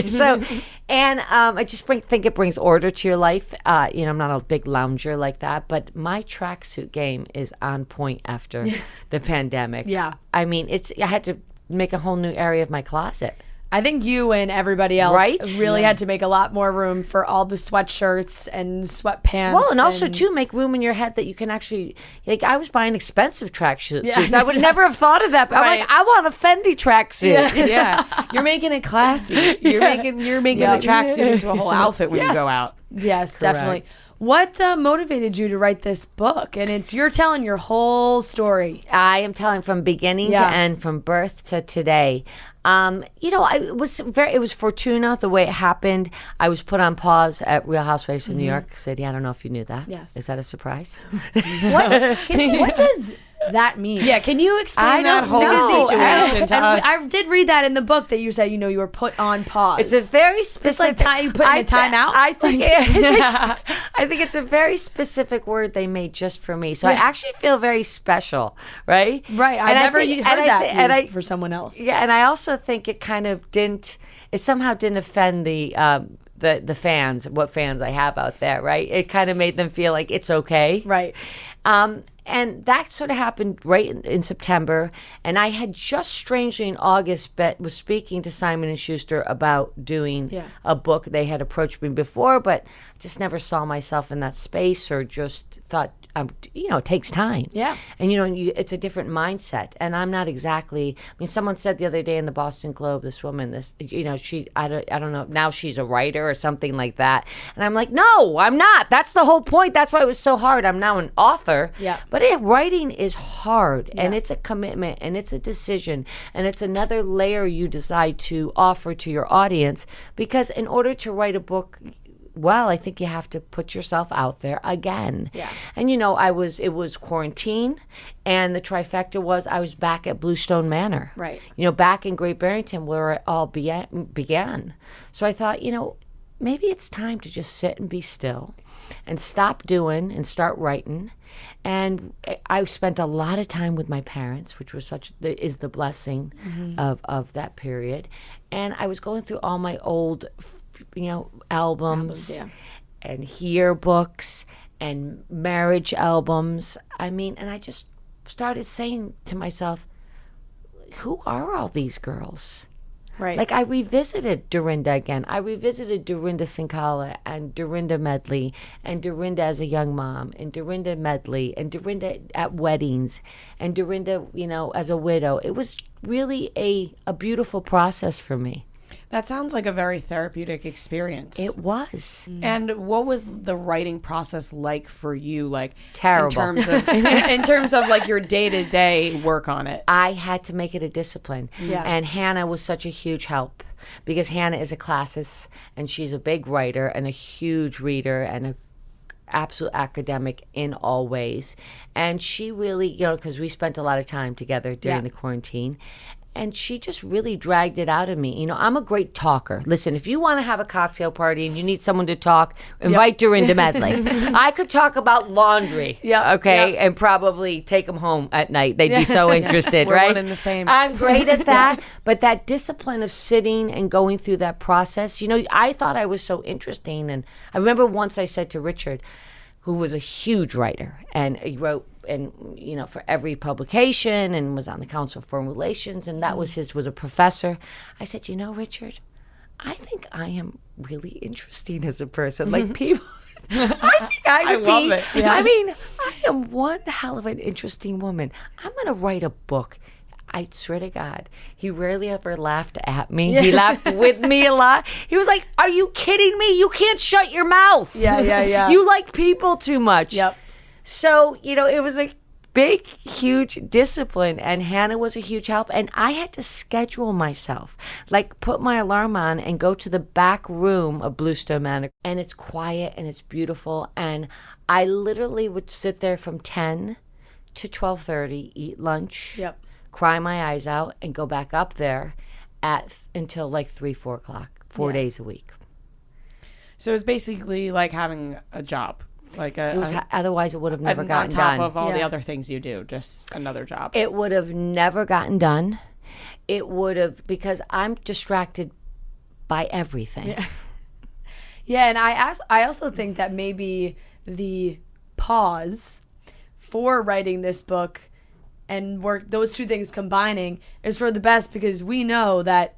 I just think it brings order to your life. I'm not a big lounger like that, but my tracksuit game is on point after the pandemic. Yeah. I mean, I had to make a whole new area of my closet. I think you and everybody else really Yeah. had to make a lot more room for all the sweatshirts and sweatpants. Well, and also, too, make room in your head that you can actually, like, I was buying expensive tracksuits. I would never have thought of that. But I'm like, I want a Fendi tracksuit. Yeah. You're making it classy. You're making the tracksuit into a whole outfit when you go out. Yes, definitely. What motivated you to write this book? And you're telling your whole story. I am telling from beginning to end, from birth to today. It was Fortuna the way it happened. I was put on pause at Real Housewives of New York City. I don't know if you knew that. Yes. Is that a surprise? What does that mean? Yeah, can you explain I that don't whole know. situation to And us? I did read that in the book that you said, you were put on pause. It's a very specific. It's like you put in a timeout. I think it's a very specific word they made just for me. So I actually feel very special, right? Right. I And never think- heard and that I thi- and used I- for someone else. Yeah, and I also think it kind of didn't. It somehow didn't offend the fans, what fans I have out there, right? It kind of made them feel like it's okay, Right. And that sort of happened right in September. And I had just strangely in August was speaking to Simon and Schuster about doing a book. They had approached me before, but I just never saw myself in that space, or just thought, it takes time. Yeah. And, it's a different mindset. And I'm not exactly, someone said the other day in the Boston Globe, this woman, I don't know, now she's a writer or something like that. And I'm like, no, I'm not. That's the whole point. That's why it was so hard. I'm now an author. Yeah. But writing is hard, and it's a commitment, and it's a decision, and it's another layer you decide to offer to your audience, because in order to write a book, well, I think you have to put yourself out there again. Yeah. And it was quarantine, and the trifecta was I was back at Bluestone Manor. Right. Back in Great Barrington, where it all began. So I thought, maybe it's time to just sit and be still and stop doing and start writing. And I spent a lot of time with my parents, which was is the blessing of that period. And I was going through all my old albums and yearbooks and marriage albums. And I just started saying to myself, who are all these girls? Right. Like, I revisited Dorinda again. I revisited Dorinda Sincala and Dorinda Medley and Dorinda as a young mom and Dorinda Medley and Dorinda at weddings and Dorinda, as a widow. It was really a beautiful process for me. That sounds like a very therapeutic experience. It was. And what was the writing process like for you? Like, Terrible. in terms of like your day-to-day work on it. I had to make it a discipline. Yeah. And Hannah was such a huge help, because Hannah is a classist, and she's a big writer and a huge reader and a absolute academic in all ways. And she really, because we spent a lot of time together during the quarantine, and she just really dragged it out of me. I'm a great talker. Listen, if you want to have a cocktail party and you need someone to talk, invite Dorinda Medley. I could talk about laundry, and probably take them home at night. They'd be so interested, We're right? one and the same. I'm great at that. But that discipline of sitting and going through that process, I thought I was so interesting. And I remember once I said to Richard, who was a huge writer, and he wrote for every publication and was on the Council of Foreign Relations, and that was a professor. I said, Richard, I think I am really interesting as a person. Like, people, I think I would love it. Yeah. I am one hell of an interesting woman. I'm going to write a book. I swear to God, he rarely ever laughed at me. He laughed with me a lot. He was like, are you kidding me? You can't shut your mouth. Yeah. You like people too much. Yep. So, it was a big, huge discipline, and Hannah was a huge help. And I had to schedule myself, like put my alarm on and go to the back room of Bluestone Manor. And it's quiet and it's beautiful. And I literally would sit there from 10 to 12:30, eat lunch, cry my eyes out, and go back up there until like 3, 4 o'clock, 4 days a week. So it's basically like having a job. Like otherwise it would have never gotten on top done. of all the other things you do, just another job. It would have never gotten done. It would have, because I'm distracted by everything. Yeah, and I also think that maybe the pause for writing this book and those two things combining is for the best, because we know that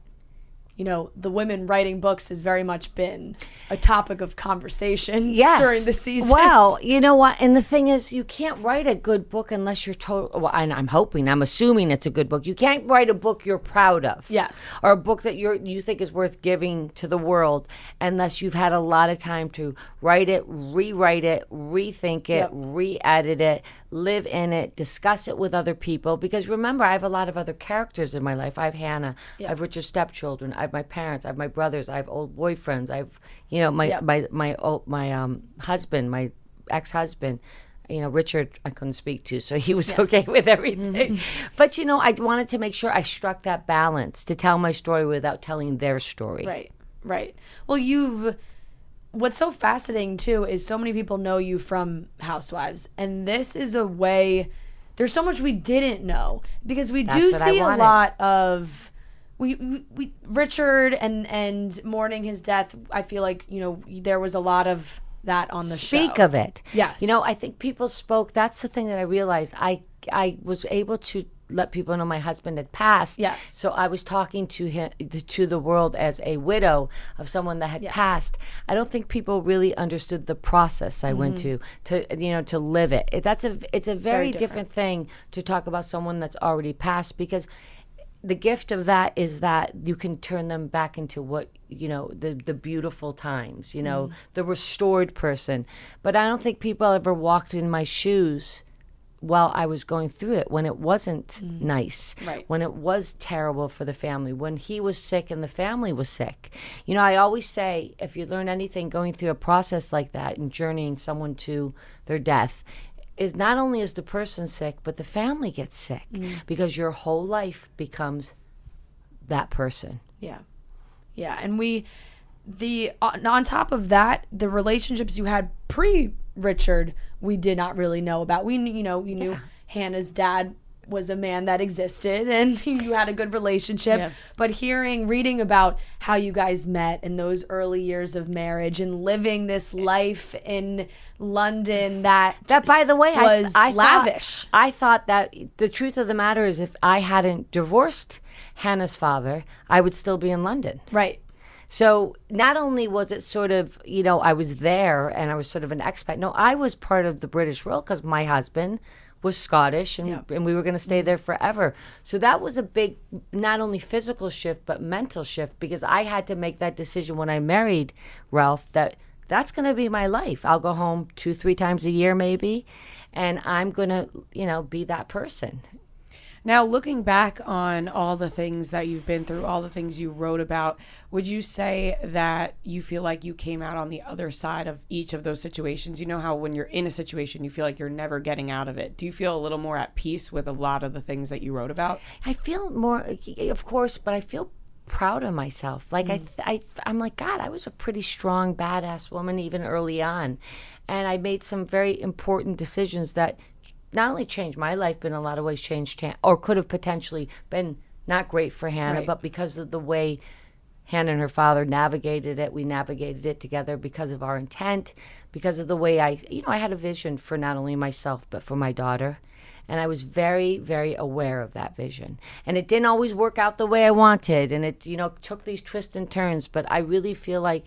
the women writing books has very much been a topic of conversation during the season. Well, you know what? And the thing is, you can't write a good book unless you're well, and I'm assuming it's a good book. You can't write a book you're proud of. Yes. Or a book that you think is worth giving to the world, unless you've had a lot of time to write it, rewrite it, rethink it, re-edit it, live in it, discuss it with other people. Because remember, I have a lot of other characters in my life. I have Hannah, I have Richard's stepchildren, I have my parents, I have my brothers, I have old boyfriends, I have my husband, my ex-husband, Richard I couldn't speak to, so he was okay with everything. But, I wanted to make sure I struck that balance to tell my story without telling their story. Right. Well, what's so fascinating, too, is so many people know you from Housewives. And this is a way, there's so much we didn't know. Because we do see a lot of, we Richard and mourning his death, I feel like, there was a lot of that on the show. Speak of it. Yes. I think people spoke. That's the thing that I realized. I was able to let people know my husband had passed. Yes. So I was talking to him, to the world as a widow of someone that had passed. I don't think people really understood the process I went to live it. It's a very different thing to talk about someone that's already passed, because the gift of that is that you can turn them back into what, the beautiful times, the restored person. But I don't think people ever walked in my shoes while I was going through it, when it wasn't nice, when it was terrible for the family, when he was sick and the family was sick. I always say, if you learn anything going through a process like that and journeying someone to their death, is not only is the person sick, but the family gets sick, because your whole life becomes that person. Yeah. And on top of that, the relationships you had pre-Richard, we did not really know about. We knew Hannah's dad was a man that existed, and you had a good relationship. Yeah. But reading about how you guys met in those early years of marriage and living this life in London that by the way, was I lavish. I thought that the truth of the matter is, if I hadn't divorced Hannah's father, I would still be in London. Right. So not only was it sort of, I was there and I was sort of an expat. No, I was part of the British Royal, because my husband was Scottish, and we were going to stay there forever. So that was a big, not only physical shift, but mental shift, because I had to make that decision when I married Ralph that that's going to be my life. I'll go home 2-3 times a year maybe, and I'm going to, be that person. Now, looking back on all the things that you've been through, all the things you wrote about, would you say that you feel like you came out on the other side of each of those situations? You know how when you're in a situation, you feel like you're never getting out of it. Do you feel a little more at peace with a lot of the things that you wrote about? I feel more, of course, but I feel proud of myself. Like I'm like, God, I was a pretty strong, badass woman even early on. And I made some very important decisions that not only changed my life, but in a lot of ways changed or could have potentially been not great for Hannah, but because of the way Hannah and her father navigated it, we navigated it together because of our intent, because of the way I had a vision for not only myself, but for my daughter. And I was very, very aware of that vision. And it didn't always work out the way I wanted. And it, took these twists and turns. But I really feel like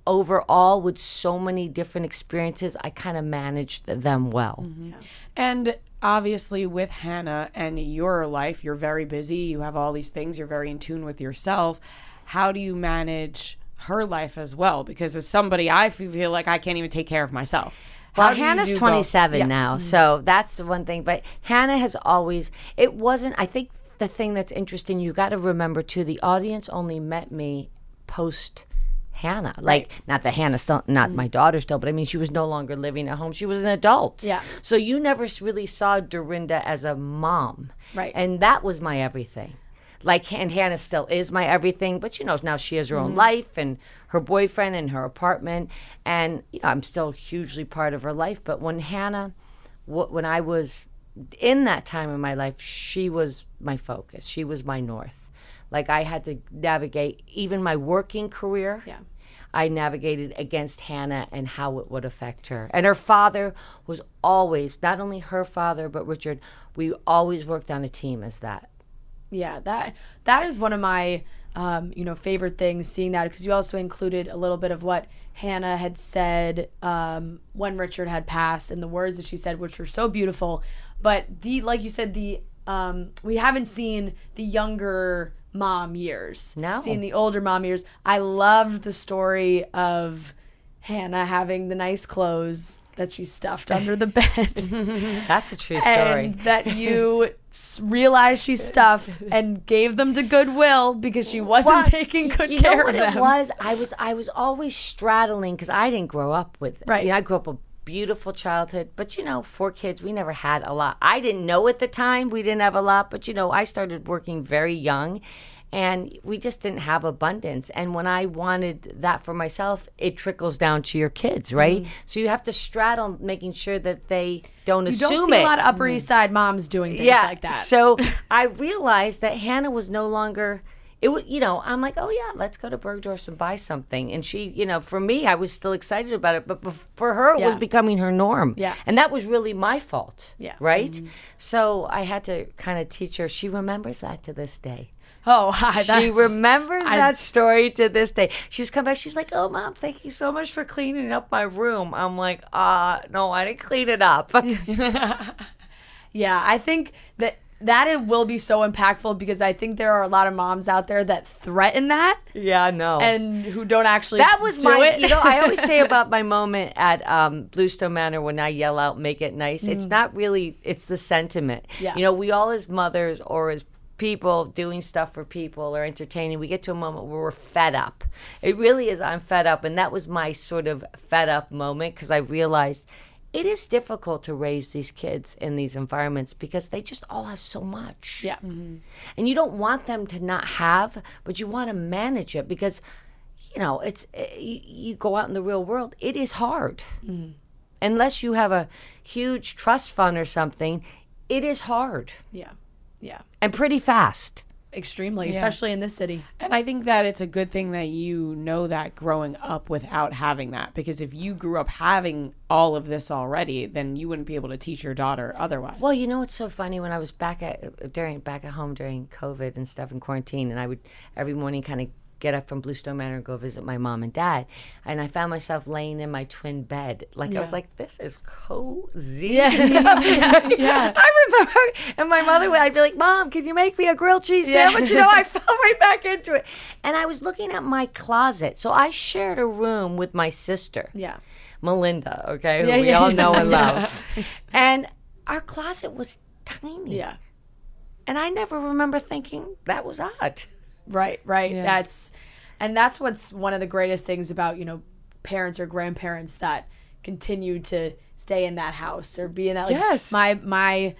overall, with so many different experiences, I kind of managed them well. Mm-hmm. And obviously with Hannah and your life, you're very busy. You have all these things. You're very in tune with yourself. How do you manage her life as well? Because as somebody, I feel like I can't even take care of myself. Well, Hannah's 27 now, so that's the one thing. But Hannah has always, I think the thing that's interesting, you got to remember too, the audience only met me post Hannah. Like, not that Hannah's still, not my daughter still, but I mean, she was no longer living at home. She was an adult. Yeah. So you never really saw Dorinda as a mom. Right. And that was my everything. Like, and Hannah still is my everything, but now she has her own life and her boyfriend and her apartment. And, I'm still hugely part of her life. But when Hannah, when I was in that time in my life, she was my focus. She was my north. Like, I had to navigate even my working career. Yeah. I navigated against Hannah and how it would affect her. And her father was always, not only her father, but Richard, we always worked on a team as that. Yeah, that is one of my favorite things, seeing that, because you also included a little bit of what Hannah had said when Richard had passed, and the words that she said, which were so beautiful. But like you said, we haven't seen the younger mom years. No. Seen the older mom years. I loved the story of Hannah having the nice clothes that she stuffed under the bed. That's a true story. And that you realized she stuffed and gave them to Goodwill because she wasn't taking good care of them. It was? I was always straddling, because I didn't grow up with it. Right. I grew up beautiful childhood. But, 4 kids, we never had a lot. I didn't know at the time we didn't have a lot. But, I started working very young. And we just didn't have abundance. And when I wanted that for myself, it trickles down to your kids, right? So you have to straddle making sure that they don't assume it. You don't see a lot of Upper East Side moms doing things like that. So I realized that Hannah was no longer... I'm like, oh yeah, let's go to Bergdorf's and buy something. And she, for me, I was still excited about it, but for her, it was becoming her norm. Yeah. And that was really my fault. Yeah. Right? So I had to kind of teach her. She remembers that to this day. Oh, hi. She remembers that story to this day. She was coming back. She's like, oh, Mom, thank you so much for cleaning up my room. I'm like, no, I didn't clean it up. Yeah, I think that it will be so impactful because I think there are a lot of moms out there that threaten that. Yeah, no. And who don't actually That was do it. I always say about my moment at Bluestone Manor when I yell out, make it nice. It's not really, it's the sentiment. Yeah. We all as mothers or as people doing stuff for people or entertaining, we get to a moment where we're fed up. It really is, I'm fed up. And that was my sort of fed up moment because I realized it is difficult to raise these kids in these environments because they just all have so much. Yeah. And you don't want them to not have, but you want to manage it because, it's you go out in the real world, it is hard. Unless you have a huge trust fund or something, it is hard. Yeah. Yeah. And pretty fast. Extremely, especially in this city. And I think that it's a good thing that you know that growing up without having that, because if you grew up having all of this already, then you wouldn't be able to teach your daughter otherwise. Well, it's so funny when I was back at home during COVID and stuff in quarantine, and I would every morning kind of get up from Bluestone Manor and go visit my mom and dad, and I found myself laying in my twin bed. I was like, this is cozy. Yeah. I remember, and my mother would, I'd be like, Mom, can you make me a grilled cheese sandwich? I fell right back into it. And I was looking at my closet. So I shared a room with my sister. Yeah. Melinda, okay, who we all know and love. And our closet was tiny. Yeah. And I never remember thinking that was odd. Right. Yeah. That's what's one of the greatest things about, parents or grandparents that continue to stay in that house or be in that. Yes. My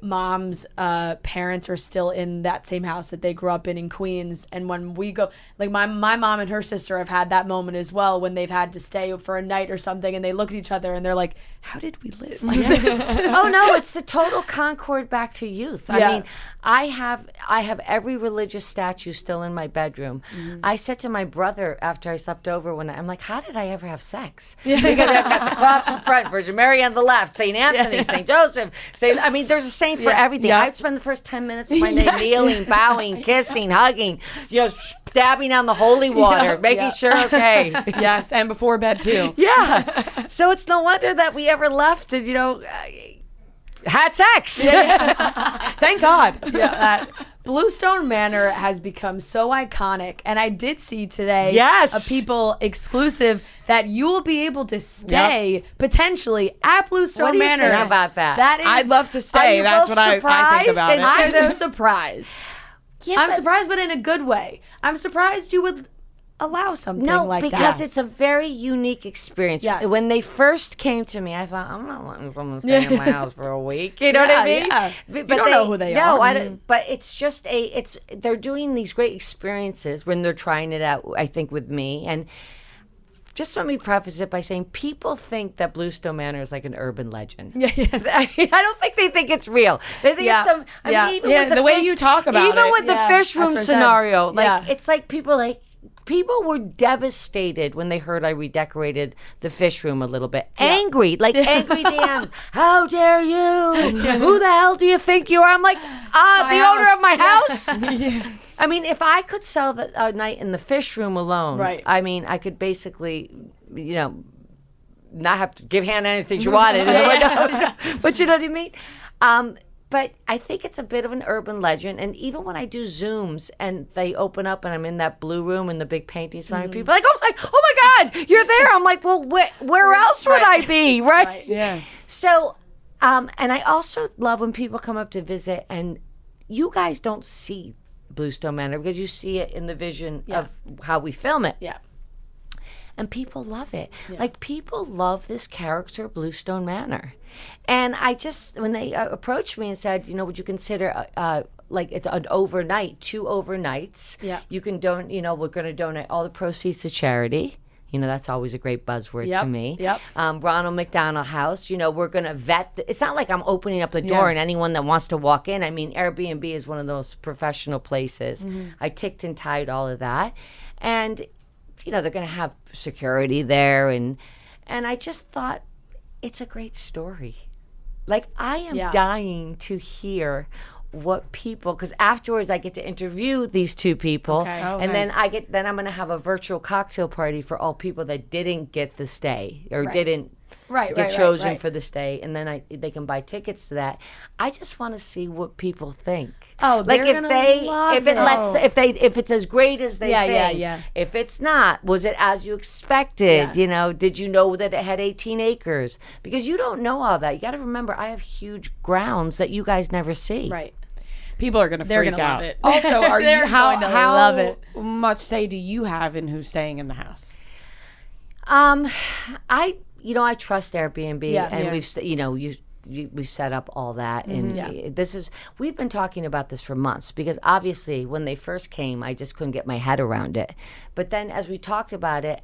mom's parents are still in that same house that they grew up in Queens, and when we go, my mom and her sister have had that moment as well when they've had to stay for a night or something, and they look at each other and they're like, how did we live like this? Oh no, it's a total concord back to youth. I mean, I have every religious statue still in my bedroom. I said to my brother after I slept over one night, I'm like, how did I ever have sex? Because I've got the cross in front, Virgin Mary on the left, St. Anthony, St. Joseph, there's a saint for everything. I'd spend the first 10 minutes of my day kneeling, bowing, kissing, hugging, dabbing on the holy water, making sure, okay. Yes, and before bed too. Yeah. So it's no wonder that we ever left and, had sex. Thank God. That Bluestone Manor has become so iconic, and I did see today a People exclusive that you will be able to stay potentially at Bluestone What do you Manor. think about that? That is, I'd love to stay. That's what I think about it. I'm surprised. Yeah, I'm surprised, but in a good way. I'm surprised you would allow something like that. No, because it's a very unique experience. Yes. When they first came to me, I thought, I'm not letting someone stay in my house for a week. You know what I mean? Yeah. But You don't know who they are. No, I don't, but it's just they're doing these great experiences when they're trying it out, I think, with me. And just let me preface it by saying people think that Bluestone Manor is like an urban legend. Yes. I don't think they think it's real. They think it's some. I mean, even with the way you talk about even it. with the fish room That's what I said. scenario, Yeah. it's like people were devastated when they heard I redecorated the fish room a little bit. Angry DMs. How dare you? Who the hell do you think you are? I'm like, the owner of my house. I mean, if I could sell a night in the fish room alone, Right. I mean, I could basically, not have to give Hannah anything she wanted. But you know what I mean? But I think it's a bit of an urban legend. And even when I do Zooms and they open up and I'm in that blue room and the big paintings behind people are like, oh my God, you're there. I'm like, well, where else would I be? Right? Yeah. So, and I also love when people come up to visit and you guys don't see Bluestone Manor because you see it in the vision of how we film it. Yeah. and people love it. Like, people love this character, Bluestone Manor. And I just, when they approached me and said, would you consider like it's an overnight, 2 overnights? Yeah. You can we're going to donate all the proceeds to charity. That's always a great buzzword to me. Yep. Ronald McDonald House, we're going to vet. It's not like I'm opening up the door and anyone that wants to walk in. I mean, Airbnb is one of those professional places. I ticked and tied all of that. And, they're going to have security there. And I just thought, it's a great story. Like, I am dying to hear what people, because afterwards I get to interview these 2 people, and nice. then I'm going to have a virtual cocktail party for all people that didn't get the stay or didn't get chosen for the stay, and then they can buy tickets to that. I just want to see what people think. Oh, like they're gonna love it. If it's as great as they think. Yeah. If it's not, was it as you expected? Did you know that it had 18 acres? Because you don't know all that. You got to remember, I have huge grounds that you guys never see. Right. People are going to freak gonna out. love it. Also, are you how love it. much say do you have in who's staying in the house? I trust Airbnb, and we've set up all that, and we've been talking about this for months, because obviously when they first came, I just couldn't get my head around it. But then as we talked about it,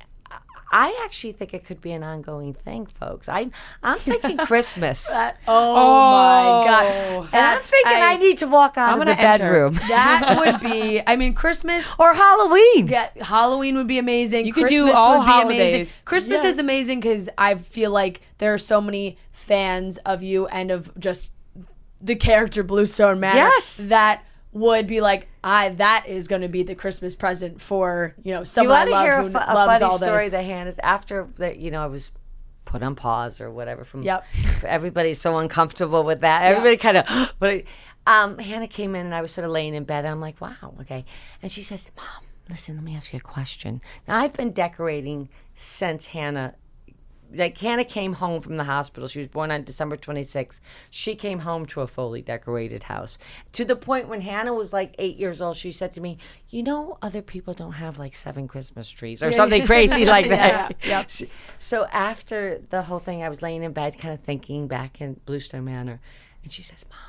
I actually think it could be an ongoing thing, folks. I'm thinking Christmas. My God. And I'm thinking I need to walk out of the bedroom. That would be, Christmas. Or Halloween. Yeah, Halloween would be amazing. You could Christmas do all would be holidays. amazing. Christmas is amazing because I feel like there are so many fans of you and of just the character Bluestone Manor that would be like, that is going to be the Christmas present for, someone I love who loves all this. Do you want to hear a funny story that Hannah, after I was put on pause or whatever everybody's so uncomfortable with that. Everybody kind of, but Hannah came in and I was sort of laying in bed. And I'm like, wow, okay. And she says, Mom, listen, let me ask you a question. Now, I've been decorating since Hannah came home from the hospital. She was born on December 26th. She came home to a fully decorated house. To the point when Hannah was like 8 years old, she said to me, other people don't have like 7 Christmas trees or something crazy like that. So after the whole thing, I was laying in bed kind of thinking back in Bluestone Manor. And she says, Mom,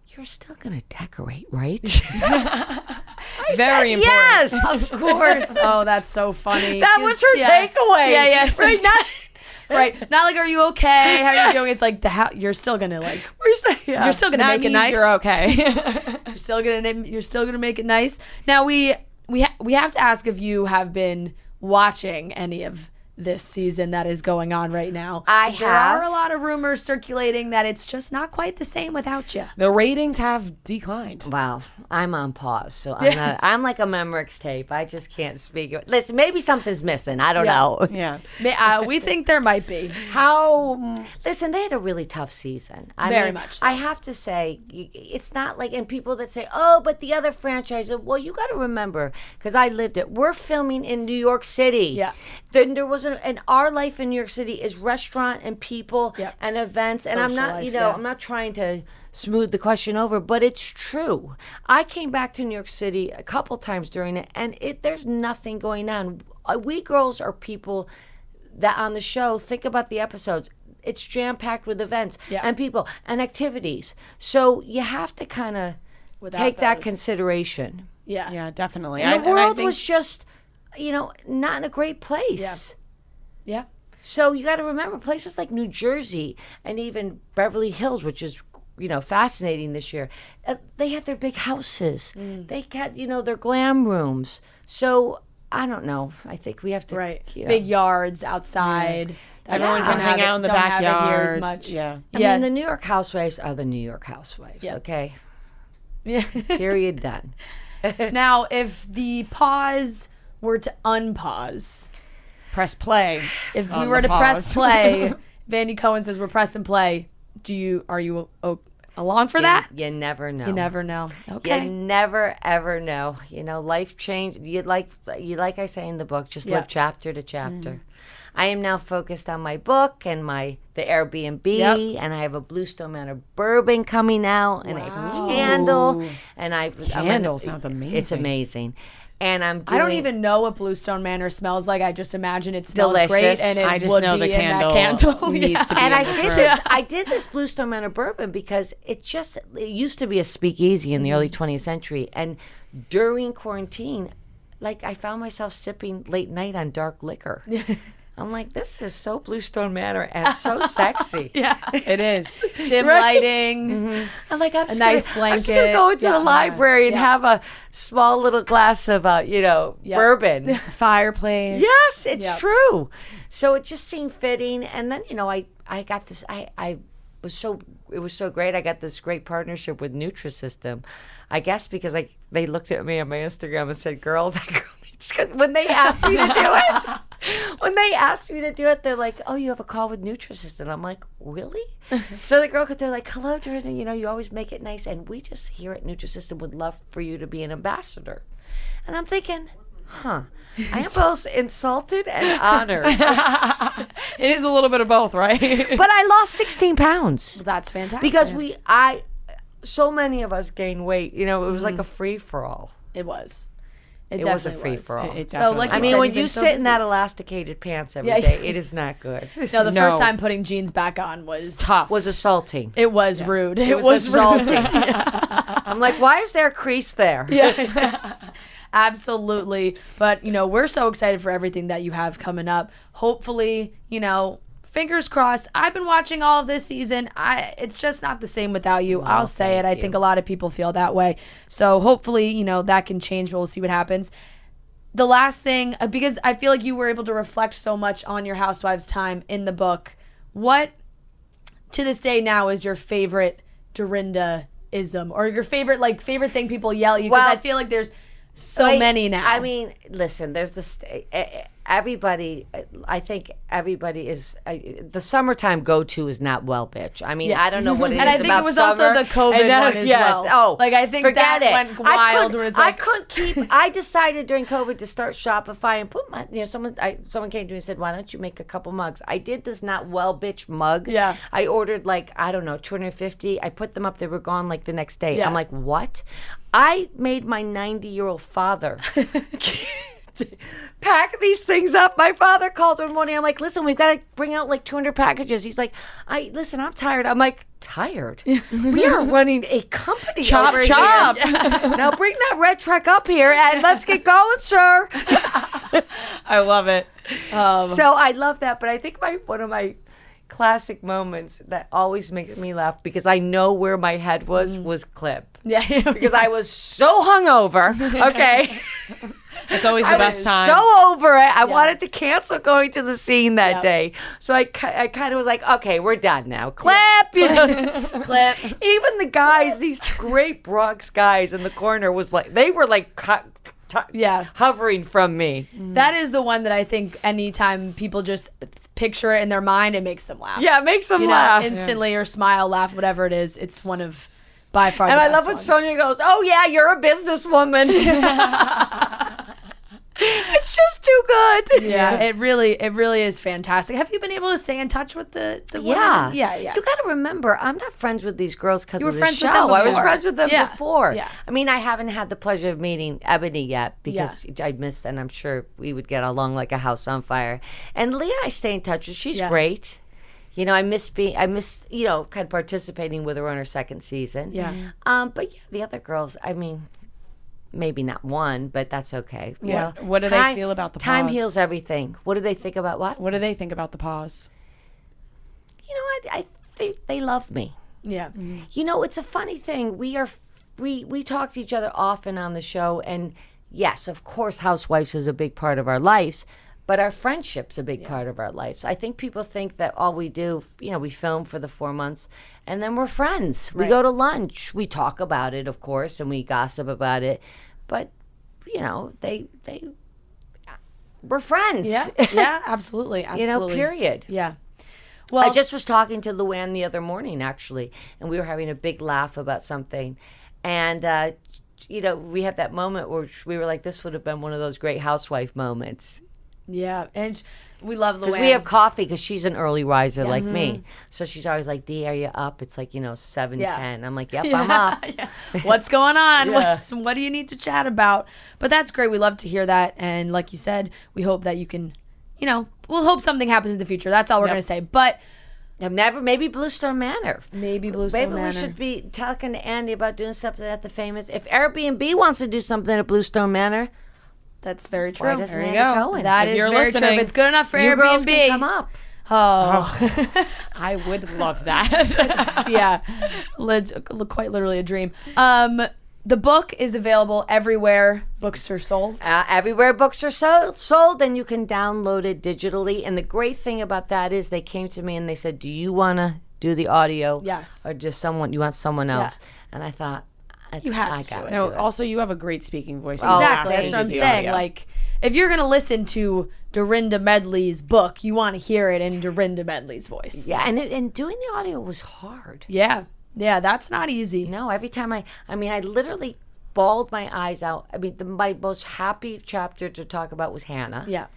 you're still going to decorate, right? Very important. Yes, of course. Oh, that's so funny. That was her takeaway. Yeah, yes. Right. Right. Not like, are you okay? How are you doing? It's like you're still gonna you're still gonna make it nice. You're okay. You're still gonna make it nice. Now we have to ask if you have been watching any of this season that is going on right now. There are a lot of rumors circulating that it's just not quite the same without you. The ratings have declined. Wow, I'm on pause, so I'm like a Memorex tape. I just can't speak. Listen, maybe something's missing. I don't know. Yeah, we think there might be. Listen, they had a really tough season. Very much so. I have to say, it's not like, and people that say, oh, but the other franchise. Well, you got to remember, because I lived it. We're filming in New York City. Yeah. Then there was and our life in New York City is restaurant and people and events. Social and I'm not, life, I'm not trying to smooth the question over, but it's true. I came back to New York City a couple times during it, and there's nothing going on. We girls are people that on the show, think about the episodes. It's jam-packed with events and people and activities. So you have to kind of take that consideration. Yeah, definitely. And the world was just, not in a great place. Yeah. So you got to remember places like New Jersey and even Beverly Hills, which is, fascinating this year. They have their big houses. They got, their glam rooms. So I don't know. I think we have to big yards outside. Yeah. Everyone can hang out in the backyard. As much. Yeah. I mean, the New York housewives are the New York housewives. Okay. Yeah. Period. Done. Now, if the pause were to unpause. Press play. If we were to press play, Vandy Cohen says we're pressing play. Are you along for that? You never know. You never know. Okay. You never ever know. Life change. You like I say in the book, just live chapter to chapter. I am now focused on my book and the Airbnb, and I have a Bluestone Manor bourbon coming out, and a candle, and Candle sounds amazing. It's amazing. And I don't even know what Bluestone Manor smells like. I just imagine it smells delicious. great, and it I just would know be the in that candle candle. needs to be And in I this did room. this. I did this Bluestone Manor bourbon because it used to be a speakeasy in the early 20th century, and during quarantine, like I found myself sipping late night on dark liquor. I'm like, this is so Bluestone Manor and so sexy. Yeah, It is. dim lighting. I'm like, I'm just nice gonna, I'm just gonna go into blanket. the library and have a small little glass of, bourbon. Fireplace. Yes, it's Yep. true. So it just seemed fitting. And then, I got this, it was so great. I got this great partnership with Nutrisystem. I guess because they looked at me on my Instagram and said, girl, that girl needs to-" when they asked me to do it. They're like, oh, you have a call with Nutrisystem. I'm like, really? So the girl, they're like, hello, Dorinda, you always make it nice. And we just here at Nutrisystem would love for you to be an ambassador. And I'm thinking, I am both insulted and honored. It is a little bit of both, right? But I lost 16 pounds. That's fantastic. Because so many of us gained weight. It was like a free-for-all. it was. It was a definitely free-for-all. It So, like definitely you said, when you've you been so sit in busy. that elasticated pants every Yeah. day, it is not good. No, the No. first time putting jeans back on was tough. Was assaulting. It was rude. It was rude. assaulting. I'm like, why is there a crease there? Yes, absolutely. But, we're so excited for everything that you have coming up. Hopefully, fingers crossed. I've been watching all of this season. It's just not the same without you. I'll say it. I think a lot of people feel that way. So hopefully, that can change, but we'll see what happens. The last thing, because I feel like you were able to reflect so much on your Housewives time in the book, what to this day now is your favorite Dorinda-ism or your favorite thing people yell at you? Because Well, I feel like there's so many now. I mean, listen, there's this. Everybody, I think everybody is. The summertime go-to is not well, bitch. I mean, I don't know what it is And I think about it was summer. also the COVID one as well. Oh, Like, I think forget that it. went wild, where it's like- I couldn't keep. I decided during COVID to start Shopify and put my. Someone came to me and said, "Why don't you make a couple mugs?" I did this not well, bitch mug. Yeah. I ordered 250. I put them up. They were gone the next day. Yeah. I'm like, what? I made my 90-year-old father pack these things up. My father called one morning. I'm like, listen, we've got to bring out 200 packages. He's like, listen, I'm tired. I'm like, tired? We are running a company over here. Now bring that red truck up here and let's get going, sir. I love it. So I love that. But I think one of my classic moments that always makes me laugh because I know where my head was clip. yeah. Because I was so hungover. Okay. It's always the I best was time. so over it. I wanted to cancel going to the scene that day. So I kind of was like, okay, we're done now. Clip. Clip. Even the guys, these great Bronx guys in the corner they were hovering from me. That is the one that I think anytime people just picture it in their mind, it makes them laugh. Yeah, it makes them You know, laugh. instantly or smile, laugh, whatever it is. It's one of by far And the I best love when ones. Sonia goes, oh yeah, you're a businesswoman. It's just too good. Yeah, it really is fantastic. Have you been able to stay in touch with the Yeah. women? Yeah. You got to remember, I'm not friends with these girls because You were of the friends show. with them I was before. friends with them Yeah. before. Yeah. I mean, I haven't had the pleasure of meeting Ebony yet because I missed, and I'm sure we would get along like a house on fire. And Leah, I stay in touch with. She's great. I miss kind of participating with her on her second season. Yeah. But yeah, the other girls, I mean, maybe not one, but that's okay. Yeah. What do they feel about the time pause? heals everything. What do they think about what? What do they think about the pause? They love me. Yeah. It's a funny thing. We talk to each other often on the show, and yes, of course, Housewives is a big part of our lives, but our friendship's a big part of our lives. I think people think that all we do, we film for the 4 months, and then we're friends. We go to lunch. We talk about it, of course, and we gossip about it, but we're friends. Yeah. Yeah. Absolutely. Absolutely. Period. Yeah. Well, I just was talking to Luann the other morning, actually, and we were having a big laugh about something. And, we had that moment where we were like, this would have been one of those great housewife moments. Yeah, and we love Luann. Because we have coffee, because she's an early riser like me. So she's always like, Dee, are you up? It's like, 7:10. I'm like, yep, I'm up. What's going on? What do you need to chat about? But that's great. We love to hear that. And like you said, we hope that you can, we'll hope something happens in the future. That's all we're going to say. But maybe Bluestone Manor. Maybe Bluestone Manor. Maybe we should be talking to Andy about doing something at the famous. If Airbnb wants to do something at Bluestone Manor, that's very true. why doesn't There you Andy go. Cohen? That is very true. If it's good enough for You Airbnb, girls can come up. Oh, I would love that. yeah, quite literally a dream. The book is available everywhere books are sold. Everywhere books are sold, and you can download it digitally. And the great thing about that is they came to me and they said, do you want to do the audio? Yes. Or just you want someone else? And I thought, you have to do it. No, also you have a great speaking voice. Exactly. That's what I'm saying. Like, if you're going to listen to Dorinda Medley's book, you want to hear it in Dorinda Medley's voice. Yeah, and doing the audio was hard. Yeah. Yeah, that's not easy. No, every time I literally bawled my eyes out. I mean, my most happy chapter to talk about was Hannah. Yeah.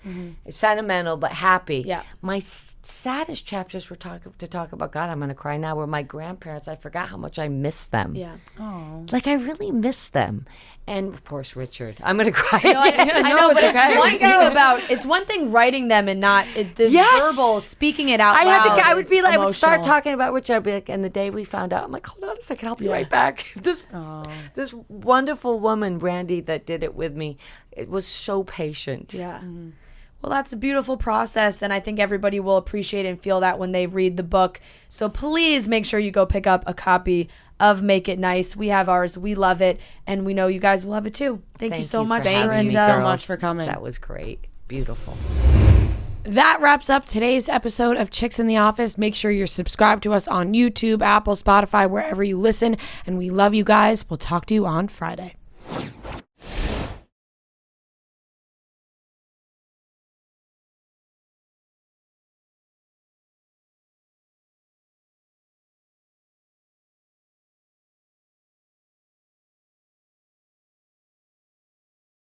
It's sentimental, but happy. Yeah. My saddest chapters were to talk about, God, I'm going to cry now, were my grandparents. I forgot how much I miss them. Yeah. Oh. Like, I really miss them. And, of course, Richard. I'm going to cry. I know, but it's one thing writing them and not the verbal, speaking it out loud. I would be like, emotional. I would start talking about Richard. I'd be like, and the day we found out, I'm like, hold on a second, I'll be right back. This wonderful woman, Randy, that did it with me, it was so patient. Yeah. Well, that's a beautiful process, and I think everybody will appreciate and feel that when they read the book. So please make sure you go pick up a copy of Make It Nice. We have ours. We love it, and we know you guys will have it too. Thank you so much. Thank you so much for coming. That was great. Beautiful. That wraps up today's episode of Chicks in the Office. Make sure you're subscribed to us on YouTube, Apple, Spotify, wherever you listen. And we love you guys. We'll talk to you on Friday.